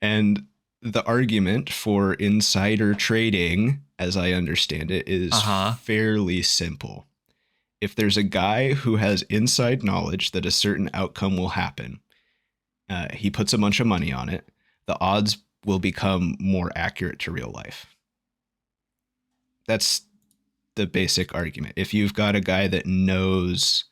C: And the argument for insider trading, as I understand it, is fairly simple. If there's a guy who has inside knowledge that a certain outcome will happen, he puts a bunch of money on it, the odds will become more accurate to real life. That's the basic argument. If you've got a guy that knows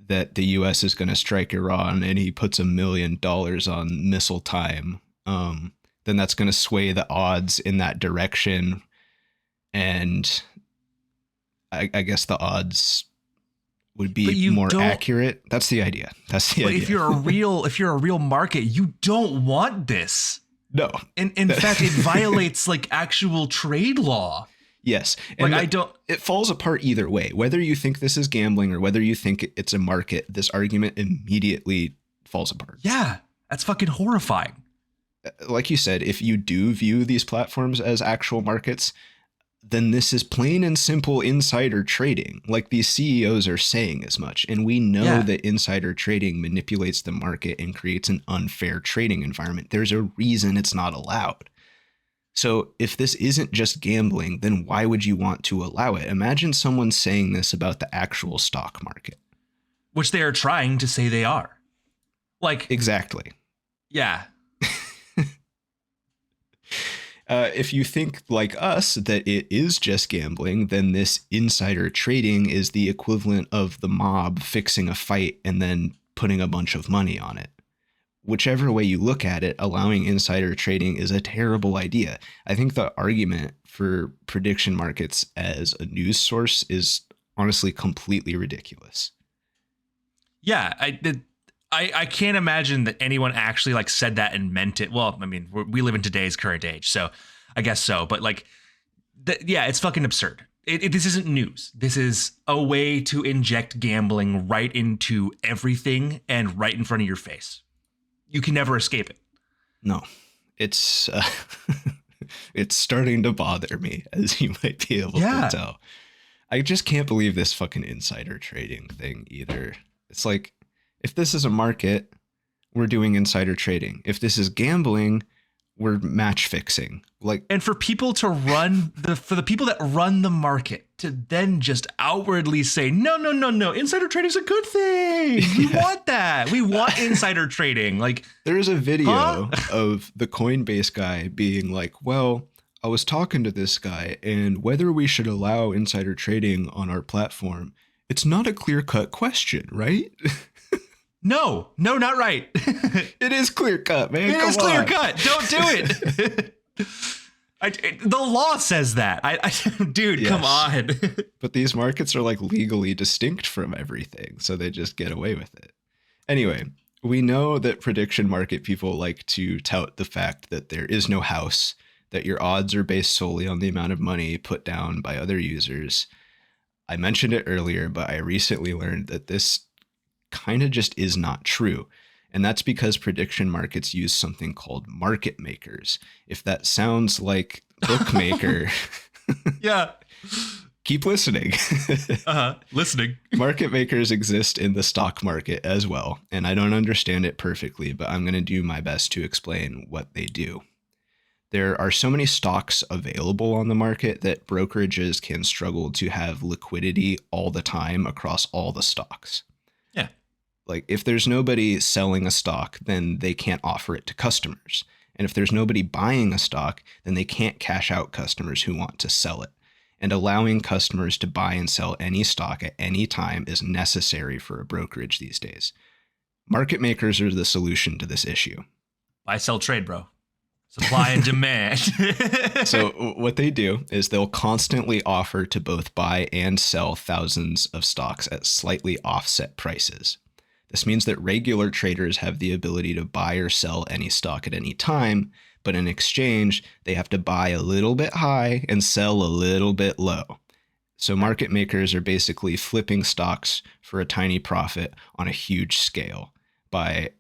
C: that the US is going to strike Iran and he puts $1 million on missile time, then that's going to sway the odds in that direction. And I guess the odds would be more accurate. That's the idea. But
A: if you're a real market, you don't want this.
C: No.
A: In fact, it violates like actual trade law.
C: Yes. And
A: like
C: it falls apart either way. Whether you think this is gambling or whether you think it's a market, this argument immediately falls apart.
A: Yeah. That's fucking horrifying.
C: Like you said, if you do view these platforms as actual markets, then this is plain and simple insider trading. Like these CEOs are saying as much. And we know that insider trading manipulates the market and creates an unfair trading environment. There's a reason it's not allowed. So if this isn't just gambling, then why would you want to allow it? Imagine someone saying this about the actual stock market.
A: Which they are trying to say they are. Like
C: exactly.
A: Yeah.
C: If you think like us that it is just gambling, then this insider trading is the equivalent of the mob fixing a fight and then putting a bunch of money on it. Whichever way you look at it, allowing insider trading is a terrible idea. I think the argument for prediction markets as a news source is honestly completely ridiculous.
A: Yeah, I can't imagine that anyone actually like said that and meant it. Well, I mean, we live in today's current age, so I guess so. But like, yeah, it's fucking absurd. This isn't news. This is a way to inject gambling right into everything and right in front of your face. You can never escape it.
C: No, it's it's starting to bother me, as you might be able to tell. I just can't believe this fucking insider trading thing either. It's like, if this is a market, we're doing insider trading. If this is gambling, we're match fixing. Like,
A: and for people to run for the people that run the market to then just outwardly say, no, insider trading is a good thing. We want that. We want insider trading. Like,
C: there is a video of the Coinbase guy being like, well, I was talking to this guy, and whether we should allow insider trading on our platform, it's not a clear-cut question, right?
A: No, not right.
C: It is clear cut, man.
A: It is clear cut. Don't do it. The law says that. Dude, yes. Come on.
C: But these markets are like legally distinct from everything, so they just get away with it. Anyway, we know that prediction market people like to tout the fact that there is no house, that your odds are based solely on the amount of money put down by other users. I mentioned it earlier, but I recently learned that this kind of just is not true. And that's because prediction markets use something called market makers. If that sounds like bookmaker,
A: yeah,
C: keep listening.
A: Listening.
C: Market makers exist in the stock market as well. And I don't understand it perfectly, but I'm going to do my best to explain what they do. There are so many stocks available on the market that brokerages can struggle to have liquidity all the time across all the stocks. Like, if there's nobody selling a stock, then they can't offer it to customers. And if there's nobody buying a stock, then they can't cash out customers who want to sell it. And allowing customers to buy and sell any stock at any time is necessary for a brokerage these days. Market makers are the solution to this issue.
A: Buy, sell, trade, bro. Supply and demand.
C: So what they do is they'll constantly offer to both buy and sell thousands of stocks at slightly offset prices. This means that regular traders have the ability to buy or sell any stock at any time, but in exchange, they have to buy a little bit high and sell a little bit low. So market makers are basically flipping stocks for a tiny profit on a huge scale by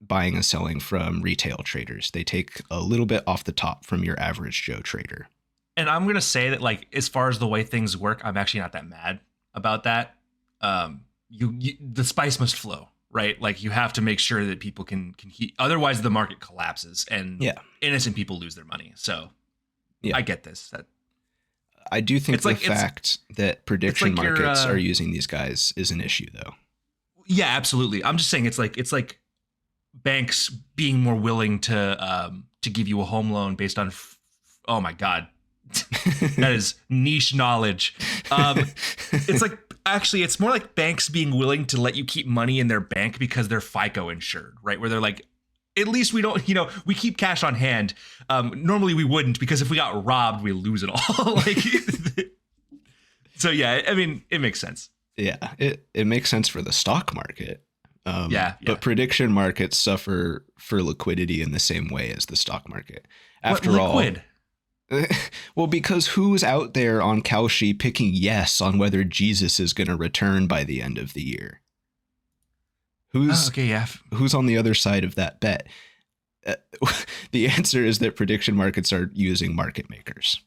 C: buying and selling from retail traders. They take a little bit off the top from your average Joe trader.
A: And I'm going to say that, like, as far as the way things work, I'm actually not that mad about that. The spice must flow, right? Like, you have to make sure that people can heat. Otherwise, the market collapses and innocent people lose their money. So I get this.
C: I do think the fact that prediction markets are using these guys is an issue, though.
A: Yeah, absolutely. I'm just saying it's like banks being more willing to give you a home loan based on. Oh my God, that is niche knowledge. It's like, actually, it's more like banks being willing to let you keep money in their bank because they're FICO insured, right? Where they're like, at least we don't, we keep cash on hand. Normally we wouldn't, because if we got robbed, we lose it all. Like, so yeah, I mean, it makes sense.
C: Yeah, it makes sense for the stock market.
A: But
C: prediction markets suffer for liquidity in the same way as the stock market. After
A: all,
C: well, because who's out there on Kalshi picking yes on whether Jesus is going to return by the end of the year? Who's on the other side of that bet? The answer is that prediction markets are using market makers.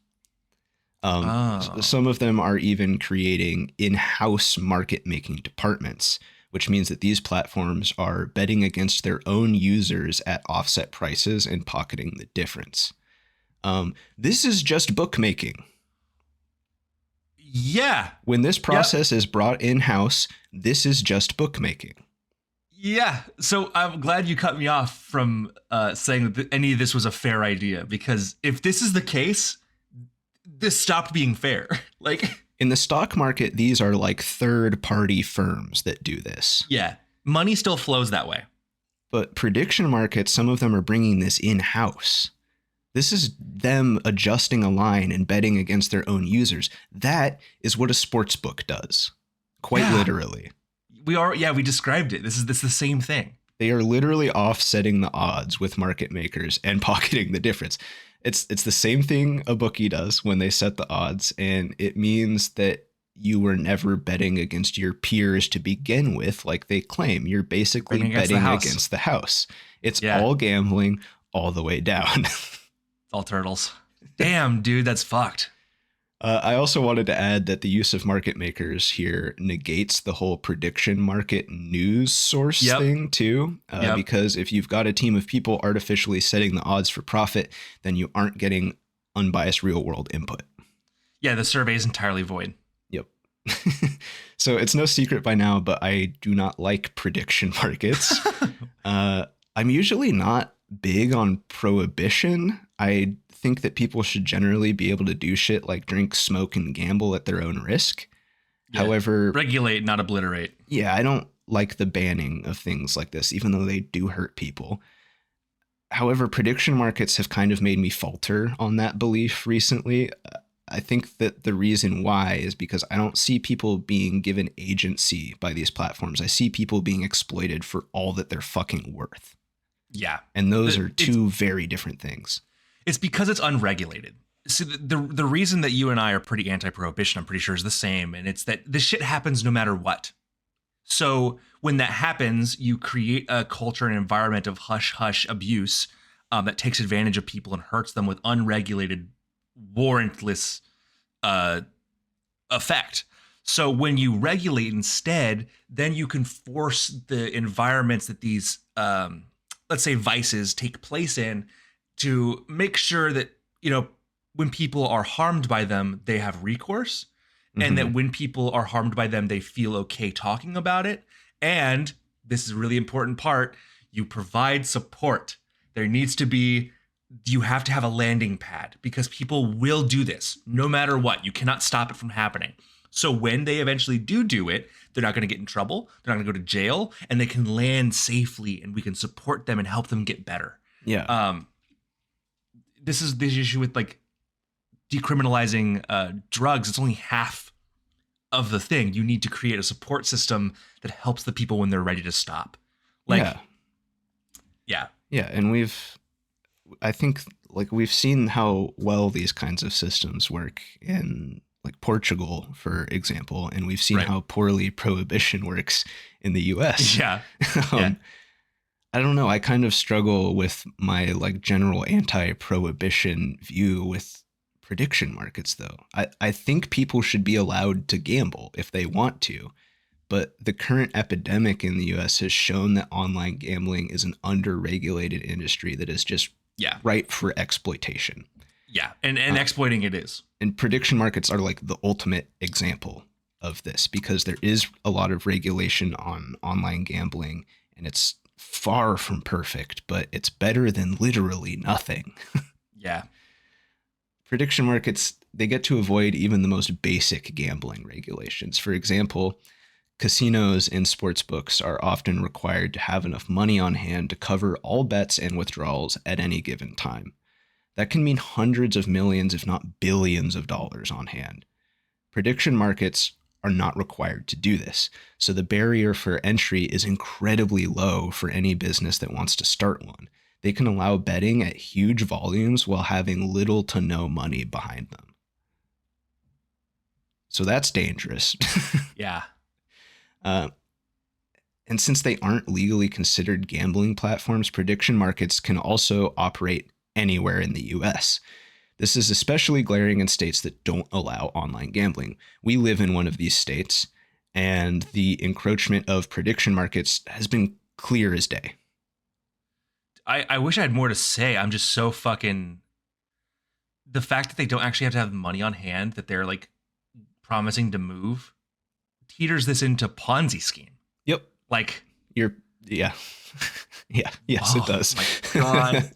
C: Some of them are even creating in-house market making departments, which means that these platforms are betting against their own users at offset prices and pocketing the difference. This is just bookmaking.
A: Yeah.
C: When this process is brought in-house, this is just bookmaking.
A: Yeah. So I'm glad you cut me off from saying that any of this was a fair idea, because if this is the case, this stopped being fair. Like,
C: in the stock market, these are like third-party firms that do this.
A: Yeah. Money still flows that way.
C: But prediction markets, some of them are bringing this in-house. This is them adjusting a line and betting against their own users. That is what a sports book does, quite literally. We described it. This is the same thing. They are literally offsetting the odds with market makers and pocketing the difference. It's the same thing a bookie does when they set the odds, and it means that you were never betting against your peers to begin with, like they claim. You're basically betting against the house. It's all gambling all the way down.
A: It's all turtles. Damn, dude, that's fucked.
C: I also wanted to add that the use of market makers here negates the whole prediction market news source thing too. Because if you've got a team of people artificially setting the odds for profit, then you aren't getting unbiased real world input. Yeah,
A: the survey is entirely void.
C: Yep. So it's no secret by now, but I do not like prediction markets. I'm usually not big on prohibition. I think that people should generally be able to do shit like drink, smoke, and gamble at their own risk. However,
A: regulate, not obliterate.
C: Yeah, I don't like the banning of things like this, even though they do hurt people. However, prediction markets have kind of made me falter on that belief recently. I think that the reason why is because I don't see people being given agency by these platforms. I see people being exploited for all that they're fucking worth.
A: Yeah.
C: And those are two very different things.
A: It's because it's unregulated. So the reason that you and I are pretty anti-prohibition, I'm pretty sure, is the same. And it's that this shit happens no matter what. So when that happens, you create a culture and environment of hush-hush abuse that takes advantage of people and hurts them with unregulated, warrantless effect. So when you regulate instead, then you can force the environments that these, let's say, vices take place in, to make sure that, when people are harmed by them, they have recourse. And that when people are harmed by them, they feel okay talking about it. And this is a really important part, you provide support. You have to have a landing pad, because people will do this no matter what. You cannot stop it from happening. So when they eventually do it, they're not going to get in trouble. They're not going to go to jail, and they can land safely, and we can support them and help them get better.
C: Yeah.
A: This is the issue with like decriminalizing drugs. It's only half of the thing. You need to create a support system that helps the people when they're ready to stop. Like, yeah.
C: And I think like we've seen how well these kinds of systems work in like Portugal, for example, and we've seen how poorly prohibition works in the US.
A: Yeah.
C: I don't know. I kind of struggle with my like general anti-prohibition view with prediction markets, though. I think people should be allowed to gamble if they want to, but the current epidemic in the US has shown that online gambling is an under-regulated industry that is just ripe for exploitation.
A: Yeah, and exploiting it is.
C: And prediction markets are like the ultimate example of this because there is a lot of regulation on online gambling, and it's far from perfect, but it's better than literally nothing.
A: Yeah.
C: Prediction markets, they get to avoid even the most basic gambling regulations. For example, casinos and sports books are often required to have enough money on hand to cover all bets and withdrawals at any given time. That can mean hundreds of millions, if not billions of dollars on hand. Prediction markets are not required to do this, so the barrier for entry is incredibly low for any business that wants to start one. They can allow betting at huge volumes while having little to no money behind them. So that's dangerous.
A: Yeah.
C: And since they aren't legally considered gambling platforms, prediction markets can also operate anywhere in the US. This is especially glaring in states that don't allow online gambling. We live in one of these states, and the encroachment of prediction markets has been clear as day.
A: I wish I had more to say. I'm just so fucking... The fact that they don't actually have to have money on hand, that they're like promising to move, teeters this into Ponzi scheme.
C: Yep.
A: Like...
C: Yeah. Yes, it does.
A: My God.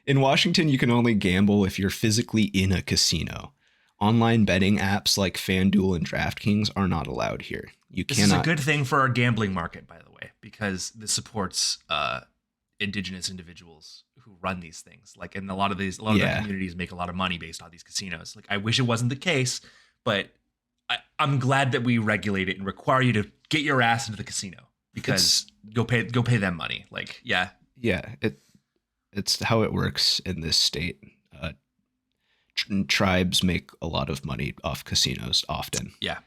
C: In Washington, you can only gamble if you're physically in a casino. Online betting apps like FanDuel and DraftKings are not allowed here.
A: This is a good thing for our gambling market, by the way, because this supports indigenous individuals who run these things. Like, and a lot of their communities make a lot of money based on these casinos. Like, I wish it wasn't the case, but I'm glad that we regulate it and require you to get your ass into the casino because go pay them money. Like, yeah.
C: It's how it works in this state. Tribes make a lot of money off casinos often.
A: Yeah.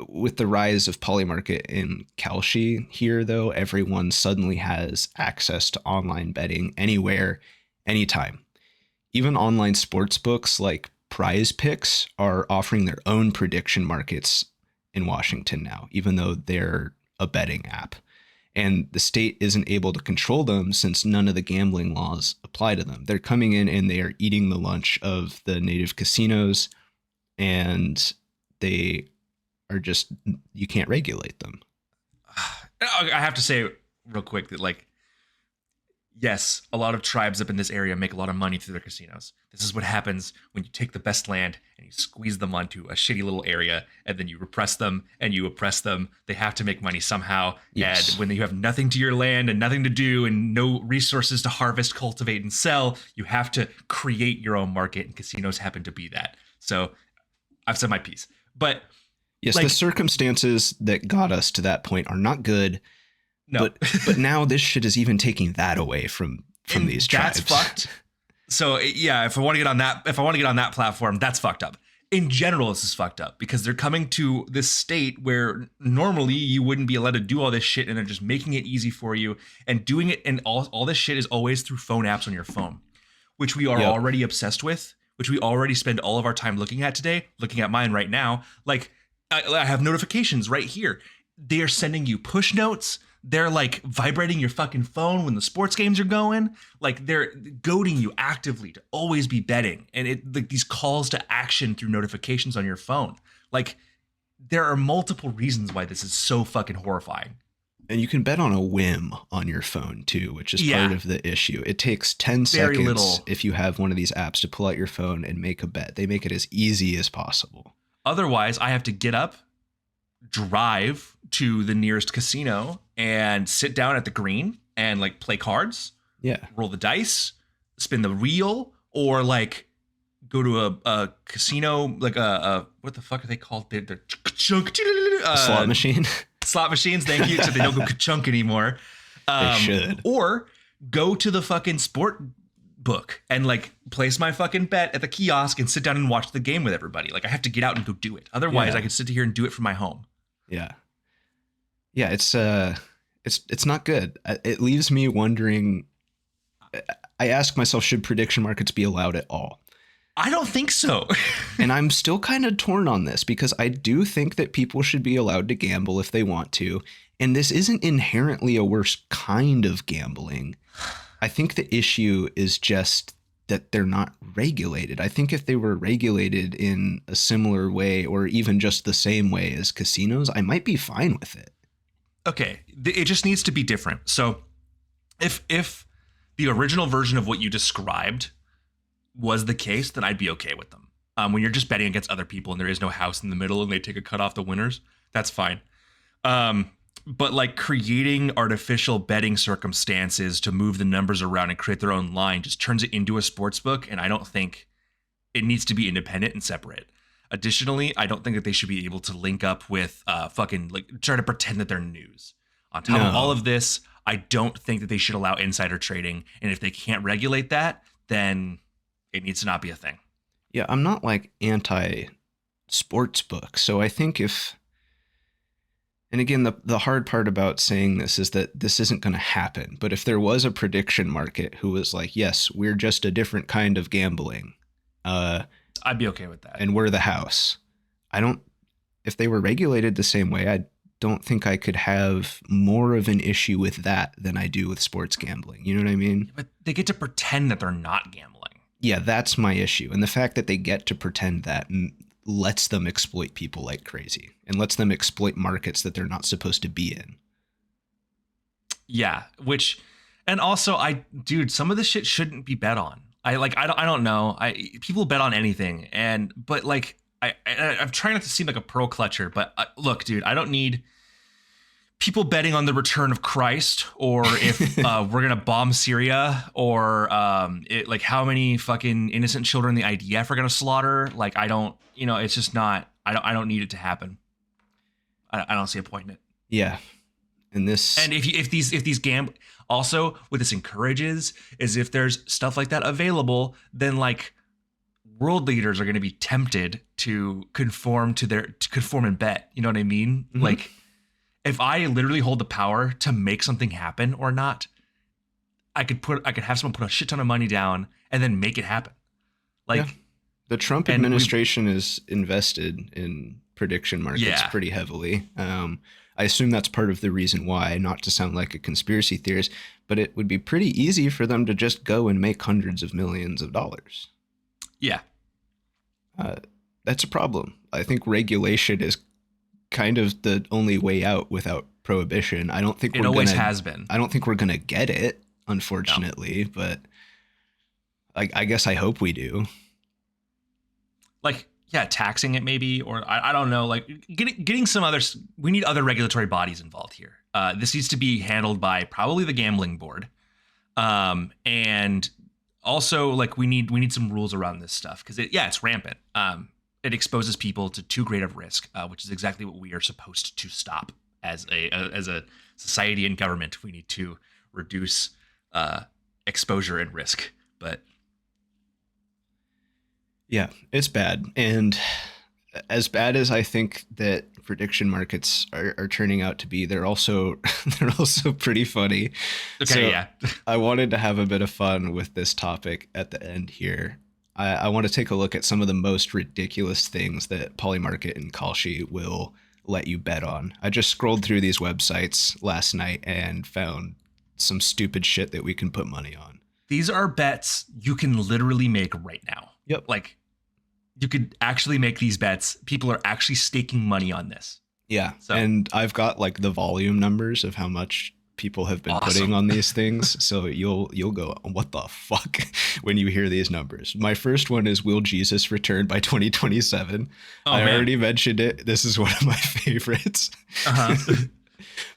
C: With the rise of Polymarket and Kalshi here, though, everyone suddenly has access to online betting anywhere, anytime. Even online sports books like Prize Picks are offering their own prediction markets in Washington now, even though they're a betting app. And the state isn't able to control them since none of the gambling laws apply to them. They're coming in and they are eating the lunch of the native casinos, and they are just, you can't regulate them.
A: I have to say real quick that, like, yes, a lot of tribes up in this area make a lot of money through their casinos. This is what happens when you take the best land and you squeeze them onto a shitty little area, and then you repress them and you oppress them. They have to make money somehow.
C: Yes.
A: And when you have nothing to your land and nothing to do and no resources to harvest, cultivate, and sell, you have to create your own market, and casinos happen to be that. So I've said my piece. But
C: yes, the circumstances that got us to that point are not good.
A: No.
C: But now this shit is even taking that away from these tribes.
A: That's fucked. So yeah, if I want to get on that platform, that's fucked up. In general, this is fucked up because they're coming to this state where normally you wouldn't be allowed to do all this shit, and they're just making it easy for you and doing it. And all this shit is always through phone apps on your phone, which we are already obsessed with, which we already spend all of our time looking at today, looking at mine right now. Like I have notifications right here. They are sending you push notes. They're like vibrating your fucking phone when the sports games are going. Like they're goading you actively to always be betting. And it like these calls to action through notifications on your phone. Like there are multiple reasons why this is so fucking horrifying.
C: And you can bet on a whim on your phone too, which is part of the issue. It takes 10
A: Very
C: seconds
A: little.
C: If you have one of these apps to pull out your phone and make a bet. They make it as easy as possible.
A: Otherwise, I have to get up, drive to the nearest casino and sit down at the green and like play cards,
C: Yeah.
A: roll the dice, spin the wheel, or like go to a casino, like a what the fuck are they called? They're
C: Slot machine.
A: Slot machines. Thank you. So they don't go ka-chunk anymore.
C: They should.
A: Or go to the fucking sport book and like place my fucking bet at the kiosk and sit down and watch the game with everybody. Like I have to get out and go do it. Otherwise, I can sit here and do it from my home.
C: Yeah. Yeah, it's not good. It leaves me wondering. I ask myself, should prediction markets be allowed at all?
A: I don't think so.
C: And I'm still kind of torn on this because I do think that people should be allowed to gamble if they want to. And this isn't inherently a worse kind of gambling. I think the issue is just that they're not regulated. I think if they were regulated in a similar way or even just the same way as casinos, I might be fine with it.
A: Okay, it just needs to be different. So if the original version of what you described was the case, then I'd be okay with them. When you're just betting against other people and there is no house in the middle and they take a cut off the winners, that's fine. But like creating artificial betting circumstances to move the numbers around and create their own line just turns it into a sports book. And I don't think it needs to be independent and separate. Additionally, I don't think that they should be able to link up with fucking like try to pretend that they're news. On top of all of this, I don't think that they should allow insider trading. And if they can't regulate that, then it needs to not be a thing.
C: Yeah, I'm not like anti-sports book. So I think and again, the hard part about saying this is that this isn't going to happen. But if there was a prediction market who was like, yes, we're just a different kind of gambling.
A: I'd be okay with that.
C: And we're the house. If they were regulated the same way, I don't think I could have more of an issue with that than I do with sports gambling. You know what I mean?
A: But they get to pretend that they're not gambling.
C: Yeah, that's my issue. And the fact that they get to pretend that lets them exploit people like crazy and lets them exploit markets that they're not supposed to be in.
A: Yeah, and also some of this shit shouldn't be bet on. I don't know. People bet on anything, but I'm trying not to seem like a pearl clutcher, but look, dude, I don't need people betting on the return of Christ or if we're gonna bomb Syria or how many fucking innocent children the IDF are gonna slaughter. Like I don't, it's just not. I don't need it to happen. I don't see a point in it.
C: Yeah, and
A: if these also what this encourages is if there's stuff like that available, then like world leaders are going to be tempted to conform and bet. You know what I mean? Mm-hmm. Like if I literally hold the power to make something happen or not, I could have someone put a shit ton of money down and then make it happen. Like
C: the Trump administration is invested in prediction markets pretty heavily. I assume that's part of the reason why, not to sound like a conspiracy theorist, but it would be pretty easy for them to just go and make hundreds of millions of dollars.
A: Yeah.
C: That's a problem. I think regulation is kind of the only way out without prohibition. I don't think
A: it always has been.
C: I don't think we're going to get it, unfortunately, but I guess I hope we do.
A: Like, yeah, taxing it maybe, or I don't know, like getting some other, we need other regulatory bodies involved here. This needs to be handled by probably the gambling board. And also like we need some rules around this stuff because it's rampant. It exposes people to too great of risk, which is exactly what we are supposed to stop as a society and government. We need to reduce exposure and risk, but
C: yeah, it's bad. And as bad as I think that prediction markets are turning out to be, they're also pretty funny.
A: Okay,
C: so
A: yeah.
C: I wanted to have a bit of fun with this topic at the end here. I want to take a look at some of the most ridiculous things that Polymarket and Kalshi will let you bet on. I just scrolled through these websites last night and found some stupid shit that we can put money on.
A: These are bets you can literally make right now.
C: Yep.
A: Like you could actually make these bets. People are actually staking money on this.
C: Yeah. So, and I've got like the volume numbers of how much people have been putting on these things. So you'll go, what the fuck, when you hear these numbers. My first one is, will Jesus return by 2027? I already mentioned it. This is one of my favorites.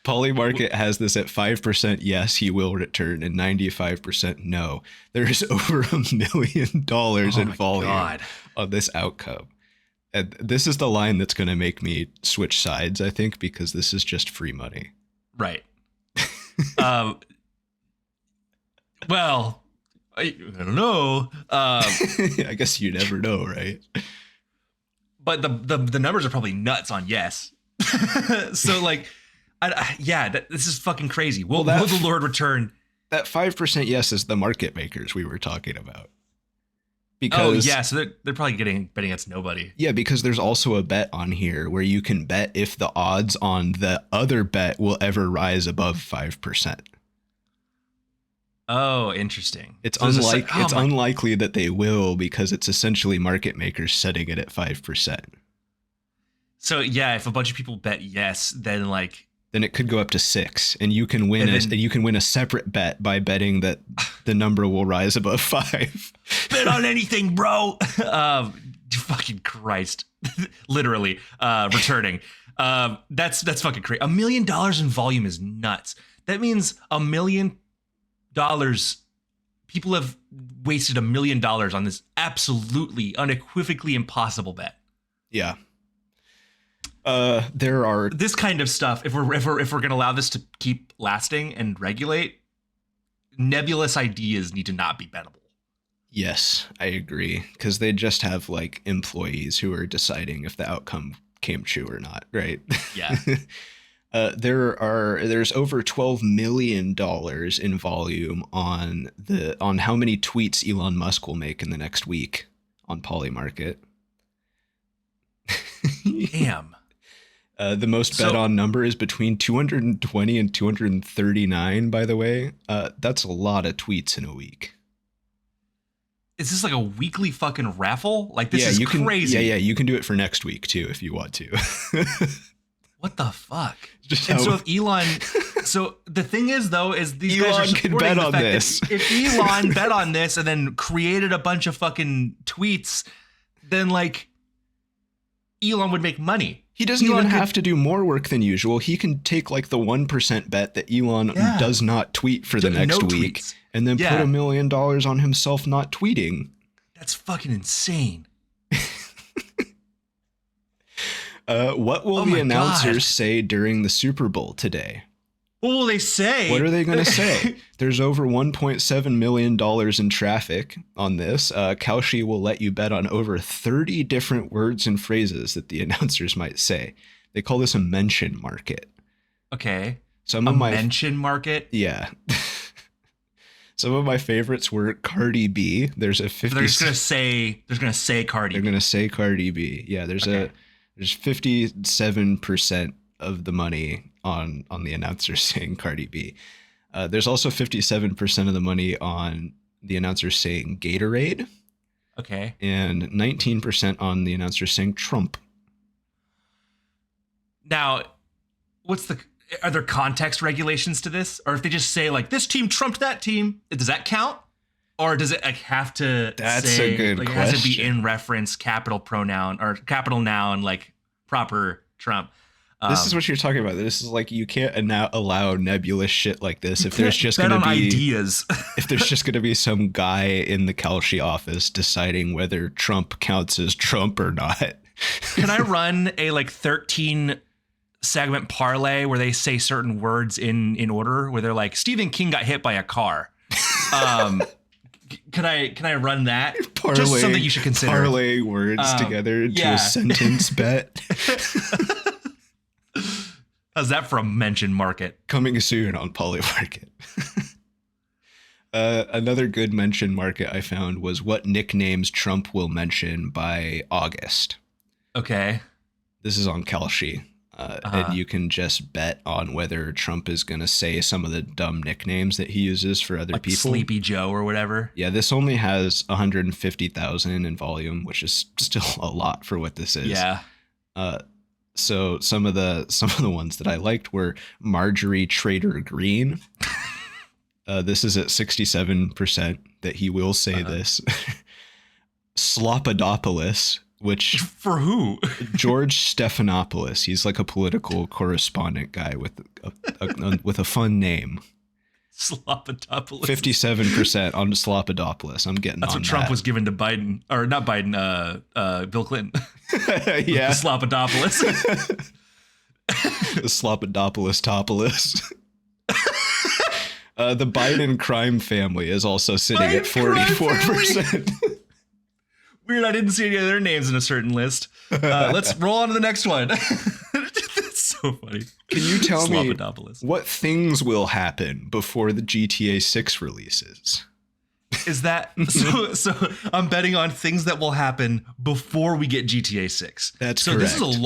C: Polymarket has this at 5% yes, he will return, and 95% no. There's over $1 million in volume on this outcome. And this is the line that's going to make me switch sides, I think, because this is just free money.
A: Right. Well, I don't know.
C: I guess you never know, right?
A: But the numbers are probably nuts on yes. So like, this is fucking crazy. Will the Lord return?
C: That 5% yes is the market makers we were talking about. Because,
A: so they're probably betting against nobody.
C: Yeah, because there's also a bet on here where you can bet if the odds on the other bet will ever rise above 5%.
A: Oh, interesting.
C: It's unlikely that they will, because it's essentially market makers setting it at 5%.
A: So yeah, if a bunch of people bet yes, then
C: it could go up to 6, and you can win a separate bet by betting that the number will rise above 5.
A: Bet on anything, bro. Fucking Christ. Literally returning. That's fucking crazy. $1 million in volume is nuts. That means $1 million. People have wasted $1 million on this absolutely unequivocally impossible bet.
C: Yeah. There are
A: this kind of stuff. If we're going to allow this to keep lasting and regulate, nebulous ideas need to not be bettable.
C: Yes, I agree, because they just have employees who are deciding if the outcome came true or not, right?
A: Yeah.
C: There's over $12 million in volume on how many tweets Elon Musk will make in the next week on Polymarket.
A: Damn.
C: The most bet on number is between 220 and 239, by the way. That's a lot of tweets in a week.
A: Is this like a weekly fucking raffle? This is crazy.
C: Yeah, you can do it for next week too if you want to.
A: What the fuck? So if Elon, the thing is though, is these
C: Elon
A: guys are
C: can
A: supporting
C: bet
A: the
C: on
A: fact
C: this.
A: that if Elon bet on this and then created a bunch of fucking tweets, then Elon would make money.
C: He doesn't even have to do more work than usual. He can take the 1% bet that Elon does not tweet for the next week and then put $1 million on himself not tweeting.
A: That's fucking insane.
C: What will the announcers say during the Super Bowl today?
A: What will they say?
C: What are they going to say? There's over $1.7 million in traffic on this. Kalshi will let you bet on over 30 different words and phrases that the announcers might say. They call this a mention market.
A: Okay. Mention market?
C: Yeah. Some of my favorites were Cardi B. There's a 50.
A: They're just going to say Cardi B.
C: They're going to say Cardi B. Yeah, there's 57% of the money on the announcers saying Cardi B. There's also 57% of the money on the announcers saying Gatorade.
A: Okay.
C: And 19% on the announcers saying Trump.
A: Now, are there context regulations to this? Or if they just say this team trumped that team, does that count? Or does it have to
C: a good question.
A: It has to be in reference, capital pronoun or capital noun, proper Trump?
C: This is what you're talking about. This is you can't allow nebulous shit like this if there's just going to be
A: ideas.
C: If there's just going to be some guy in the Kalshi office deciding whether Trump counts as Trump or not.
A: Can I run a 13 segment parlay where they say certain words in order, where they're Stephen King got hit by a car? Can I run that? Just something you should consider.
C: Parlay words together into a sentence bet.
A: How's that for a mention market?
C: Coming soon on Polymarket. Another good mention market I found was what nicknames Trump will mention by August.
A: Okay.
C: This is on Kalshi. And you can just bet on whether Trump is going to say some of the dumb nicknames that he uses for other people.
A: Sleepy Joe or whatever.
C: Yeah, this only has 150,000 in volume, which is still a lot for what this is.
A: Yeah.
C: So some of the ones that I liked were Marjorie Trader Green. This is at 67% that he will say this. Slopadopoulos, which
A: For who?
C: George Stephanopoulos. He's like a political correspondent guy with a fun name.
A: Slopadopoulos.
C: 57% on Slopadopoulos. I'm getting
A: That's
C: on
A: what Trump
C: that.
A: was given to Biden, or not Biden, Bill Clinton.
C: Yeah.
A: The Slopadopoulos.
C: Slopadopoulos topless. The Biden crime family is also sitting at 44%.
A: Weird, I didn't see any of their names in a certain list. Let's roll on to the next one. That's so funny.
C: Can you tell me
A: Slopadopoulos.
C: what things will happen before the GTA 6 releases?
A: Is that so I'm betting on things that will happen before we get GTA 6.
C: That's
A: so
C: correct.
A: This is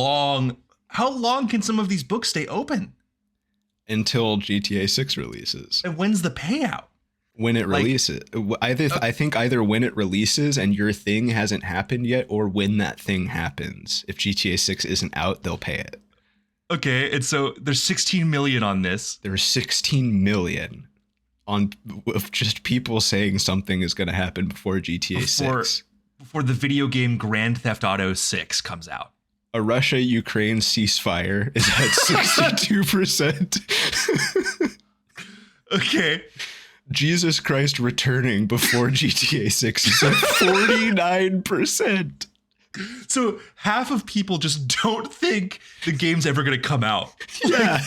A: how long can some of these books stay open?
C: Until GTA 6 releases.
A: And when's the payout?
C: When it releases. I think either when it releases and your thing hasn't happened yet, or when that thing happens. If GTA 6 isn't out, they'll pay it.
A: Okay, and so there's 16 million on this.
C: There's 16 million of just people saying something is going to happen before GTA 6.
A: Before the video game Grand Theft Auto 6 comes out.
C: A Russia-Ukraine ceasefire is at 62%.
A: Okay.
C: Jesus Christ returning before GTA 6 is at 49%.
A: So half of people just don't think the game's ever going to come out.
C: Yeah.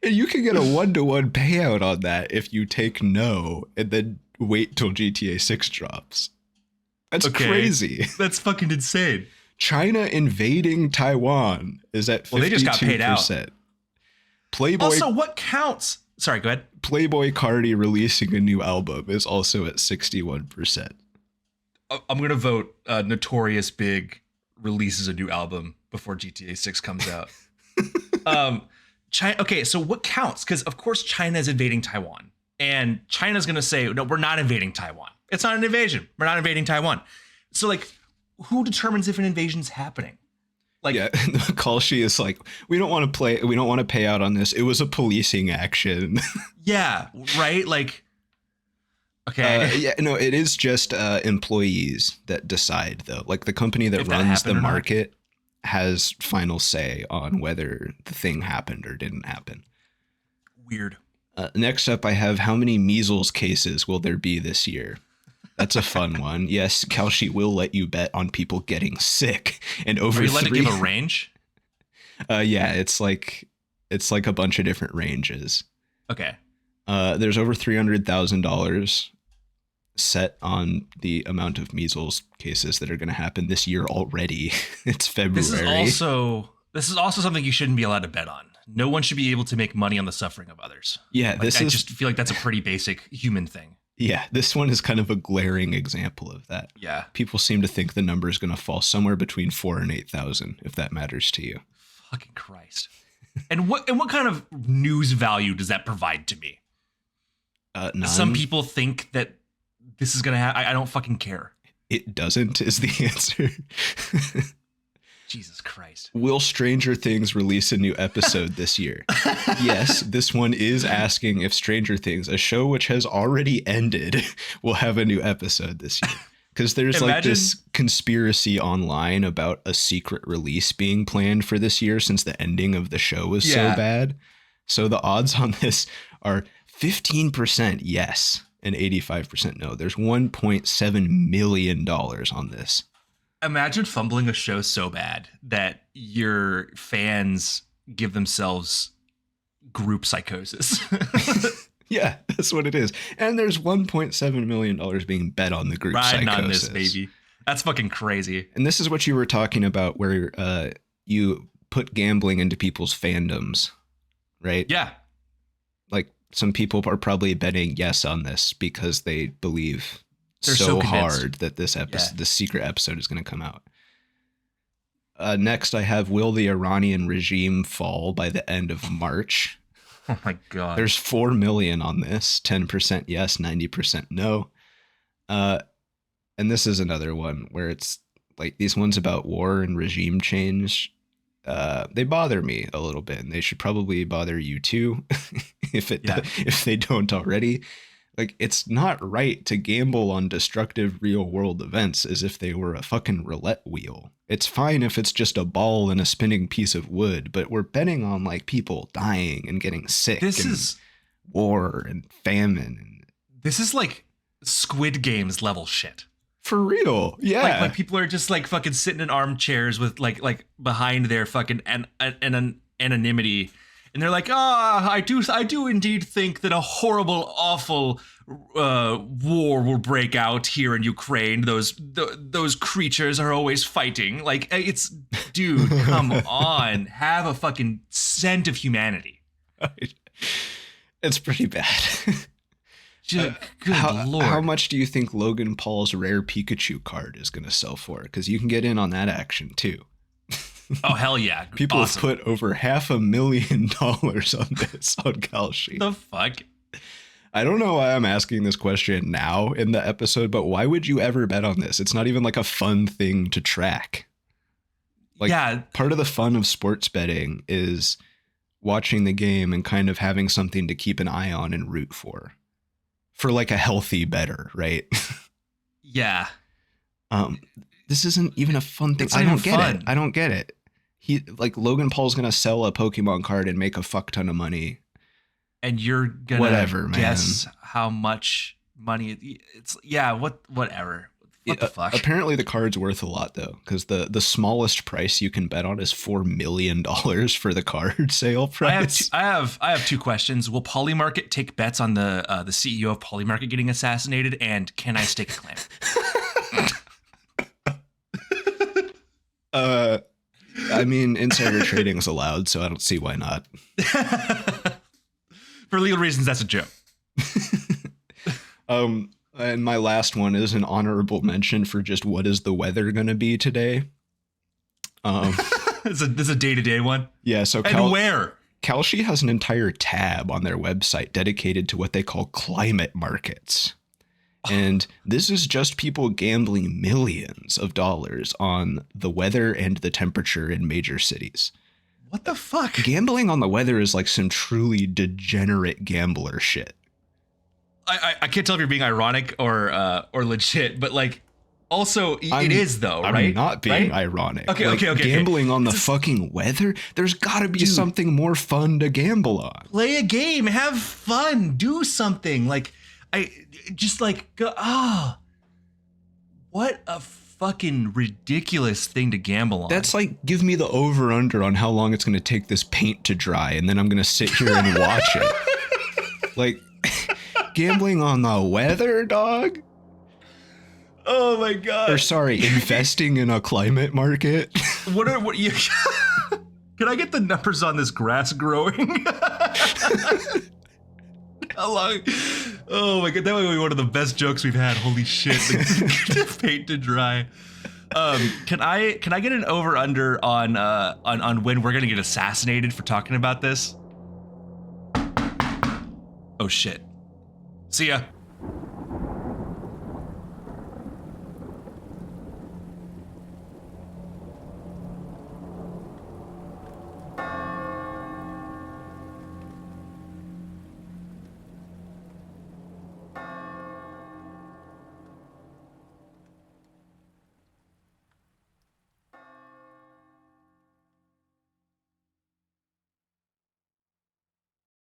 C: And you can get a 1-to-1 payout on that if you take no and then wait till GTA 6 drops. That's crazy.
A: That's fucking insane.
C: China invading Taiwan is at 52%.
A: Well, they just got paid out.
C: Playboy.
A: Also, what counts? Sorry, go ahead.
C: Playboy Cardi releasing a new album is also at 61%.
A: I'm going to vote Notorious Big releases a new album before GTA 6 comes out. China. Okay, so what counts? Because, of course, China is invading Taiwan. And China's going to say, no, we're not invading Taiwan. It's not an invasion. We're not invading Taiwan. So, like, who determines if an invasion's happening? Like,
C: yeah, Kalshi is like, we don't want to pay out on this. It was a policing action.
A: Yeah, right? Like, okay.
C: It is just employees that decide, though. Like, the company that runs the market has final say on whether the thing happened or didn't happen.
A: Weird.
C: Next up, I have how many measles cases will there be this year? That's a fun one. Yes, Kalshi will let you bet on people getting sick. And over
A: Are you letting it give a range?
C: Yeah, it's like a bunch of different ranges.
A: Okay.
C: There's over $300,000 set on the amount of measles cases that are going to happen this year already. It's February.
A: This is also something you shouldn't be allowed to bet on. No one should be able to make money on the suffering of others.
C: Yeah,
A: I just feel like that's a pretty basic human thing.
C: Yeah, this one is kind of a glaring example of that.
A: Yeah.
C: People seem to think the number is going to fall somewhere between 4,000 and 8,000, if that matters to you.
A: Fucking Christ. And what kind of news value does that provide to me?
C: None.
A: Some people think that this is going to happen. I don't fucking care.
C: It doesn't is the answer.
A: Jesus Christ.
C: Will Stranger Things release a new episode this year? Yes, this one is asking if Stranger Things, a show which has already ended, will have a new episode this year. Because there's like this conspiracy online about a secret release being planned for this year since the ending of the show was so bad. So the odds on this are 15% yes and 85% no. There's $1.7 million on this.
A: Imagine fumbling a show so bad that your fans give themselves group psychosis.
C: Yeah, that's what it is. And there's $1.7 million being bet on the group
A: Riding
C: psychosis.
A: on this, baby. That's fucking crazy.
C: And this is what you were talking about where you put gambling into people's fandoms, right?
A: Yeah.
C: Like some people are probably betting yes on this because they believe
A: They're
C: so
A: convinced.
C: hard that this episode, this secret episode is going to come out. Next, I have, will the Iranian regime fall by the end of March?
A: Oh my God.
C: There's 4 million on this, 10% yes, 90% no. And this is another one where it's like these ones about war and regime change. They bother me a little bit, and they should probably bother you too, if they don't already. Like, it's not right to gamble on destructive real world events as if they were a fucking roulette wheel. It's fine if it's just a ball and a spinning piece of wood, but we're betting on like people dying and getting sick.
A: This
C: and
A: is
C: war and famine.
A: This is like Squid Games level shit.
C: For real. Yeah.
A: Like people are just like fucking sitting in armchairs with like behind their fucking anonymity. And they're like, I do indeed think that a horrible, awful war will break out here in Ukraine. Those creatures are always fighting. Like, it's, dude, come on, have a fucking scent of humanity.
C: It's pretty bad.
A: Good Lord.
C: How much do you think Logan Paul's rare Pikachu card is going to sell for? Because you can get in on that action too.
A: Oh, hell yeah.
C: People
A: awesome.
C: have put over $500,000 on this on Kalshi.
A: The fuck?
C: I don't know why I'm asking this question now in the episode, but why would you ever bet on this? It's not even like a fun thing to track. Like,
A: yeah.
C: Part of the fun of sports betting is watching the game and kind of having something to keep an eye on and root for like a healthy bettor, right?
A: Yeah.
C: This isn't even a fun thing. I don't get it. Logan Paul's going to sell a Pokemon card and make a fuck ton of money.
A: And you're going to guess
C: man.
A: how much money whatever. What the fuck?
C: Apparently the card's worth a lot though, because the smallest price you can bet on is $4 million for the card sale price.
A: I have two questions. Will Polymarket take bets on the CEO of Polymarket getting assassinated? And can I stake a claim?
C: I mean, insider trading is allowed, so I don't see why not.
A: For legal reasons, that's a joke.
C: And my last one is an honorable mention for just what is the weather going to be today.
A: This is a day-to-day one.
C: Yeah. So
A: where?
C: Kalshi has an entire tab on their website dedicated to what they call climate markets. And this is just people gambling millions of dollars on the weather and the temperature in major cities.
A: What the fuck?
C: Gambling on the weather is like some truly degenerate gambler shit.
A: I can't tell if you're being ironic or legit, but like, also it is though, right?
C: I'm not being ironic.
A: Okay.
C: Gambling on the fucking weather? There's got to be something more fun to gamble on.
A: Play a game, have fun, do something. Like, what a fucking ridiculous thing to gamble on.
C: That's like, give me the over under on how long it's going to take this paint to dry, and then I'm going to sit here and watch it. Like, gambling on the weather, dog?
A: Oh my god.
C: Or sorry, investing in a climate market.
A: What you Can I get the numbers on this grass growing? How long? Oh my god, that would be one of the best jokes we've had. Holy shit. Paint to dry. Can I get an over under on when we're gonna get assassinated for talking about this? Oh shit. See ya.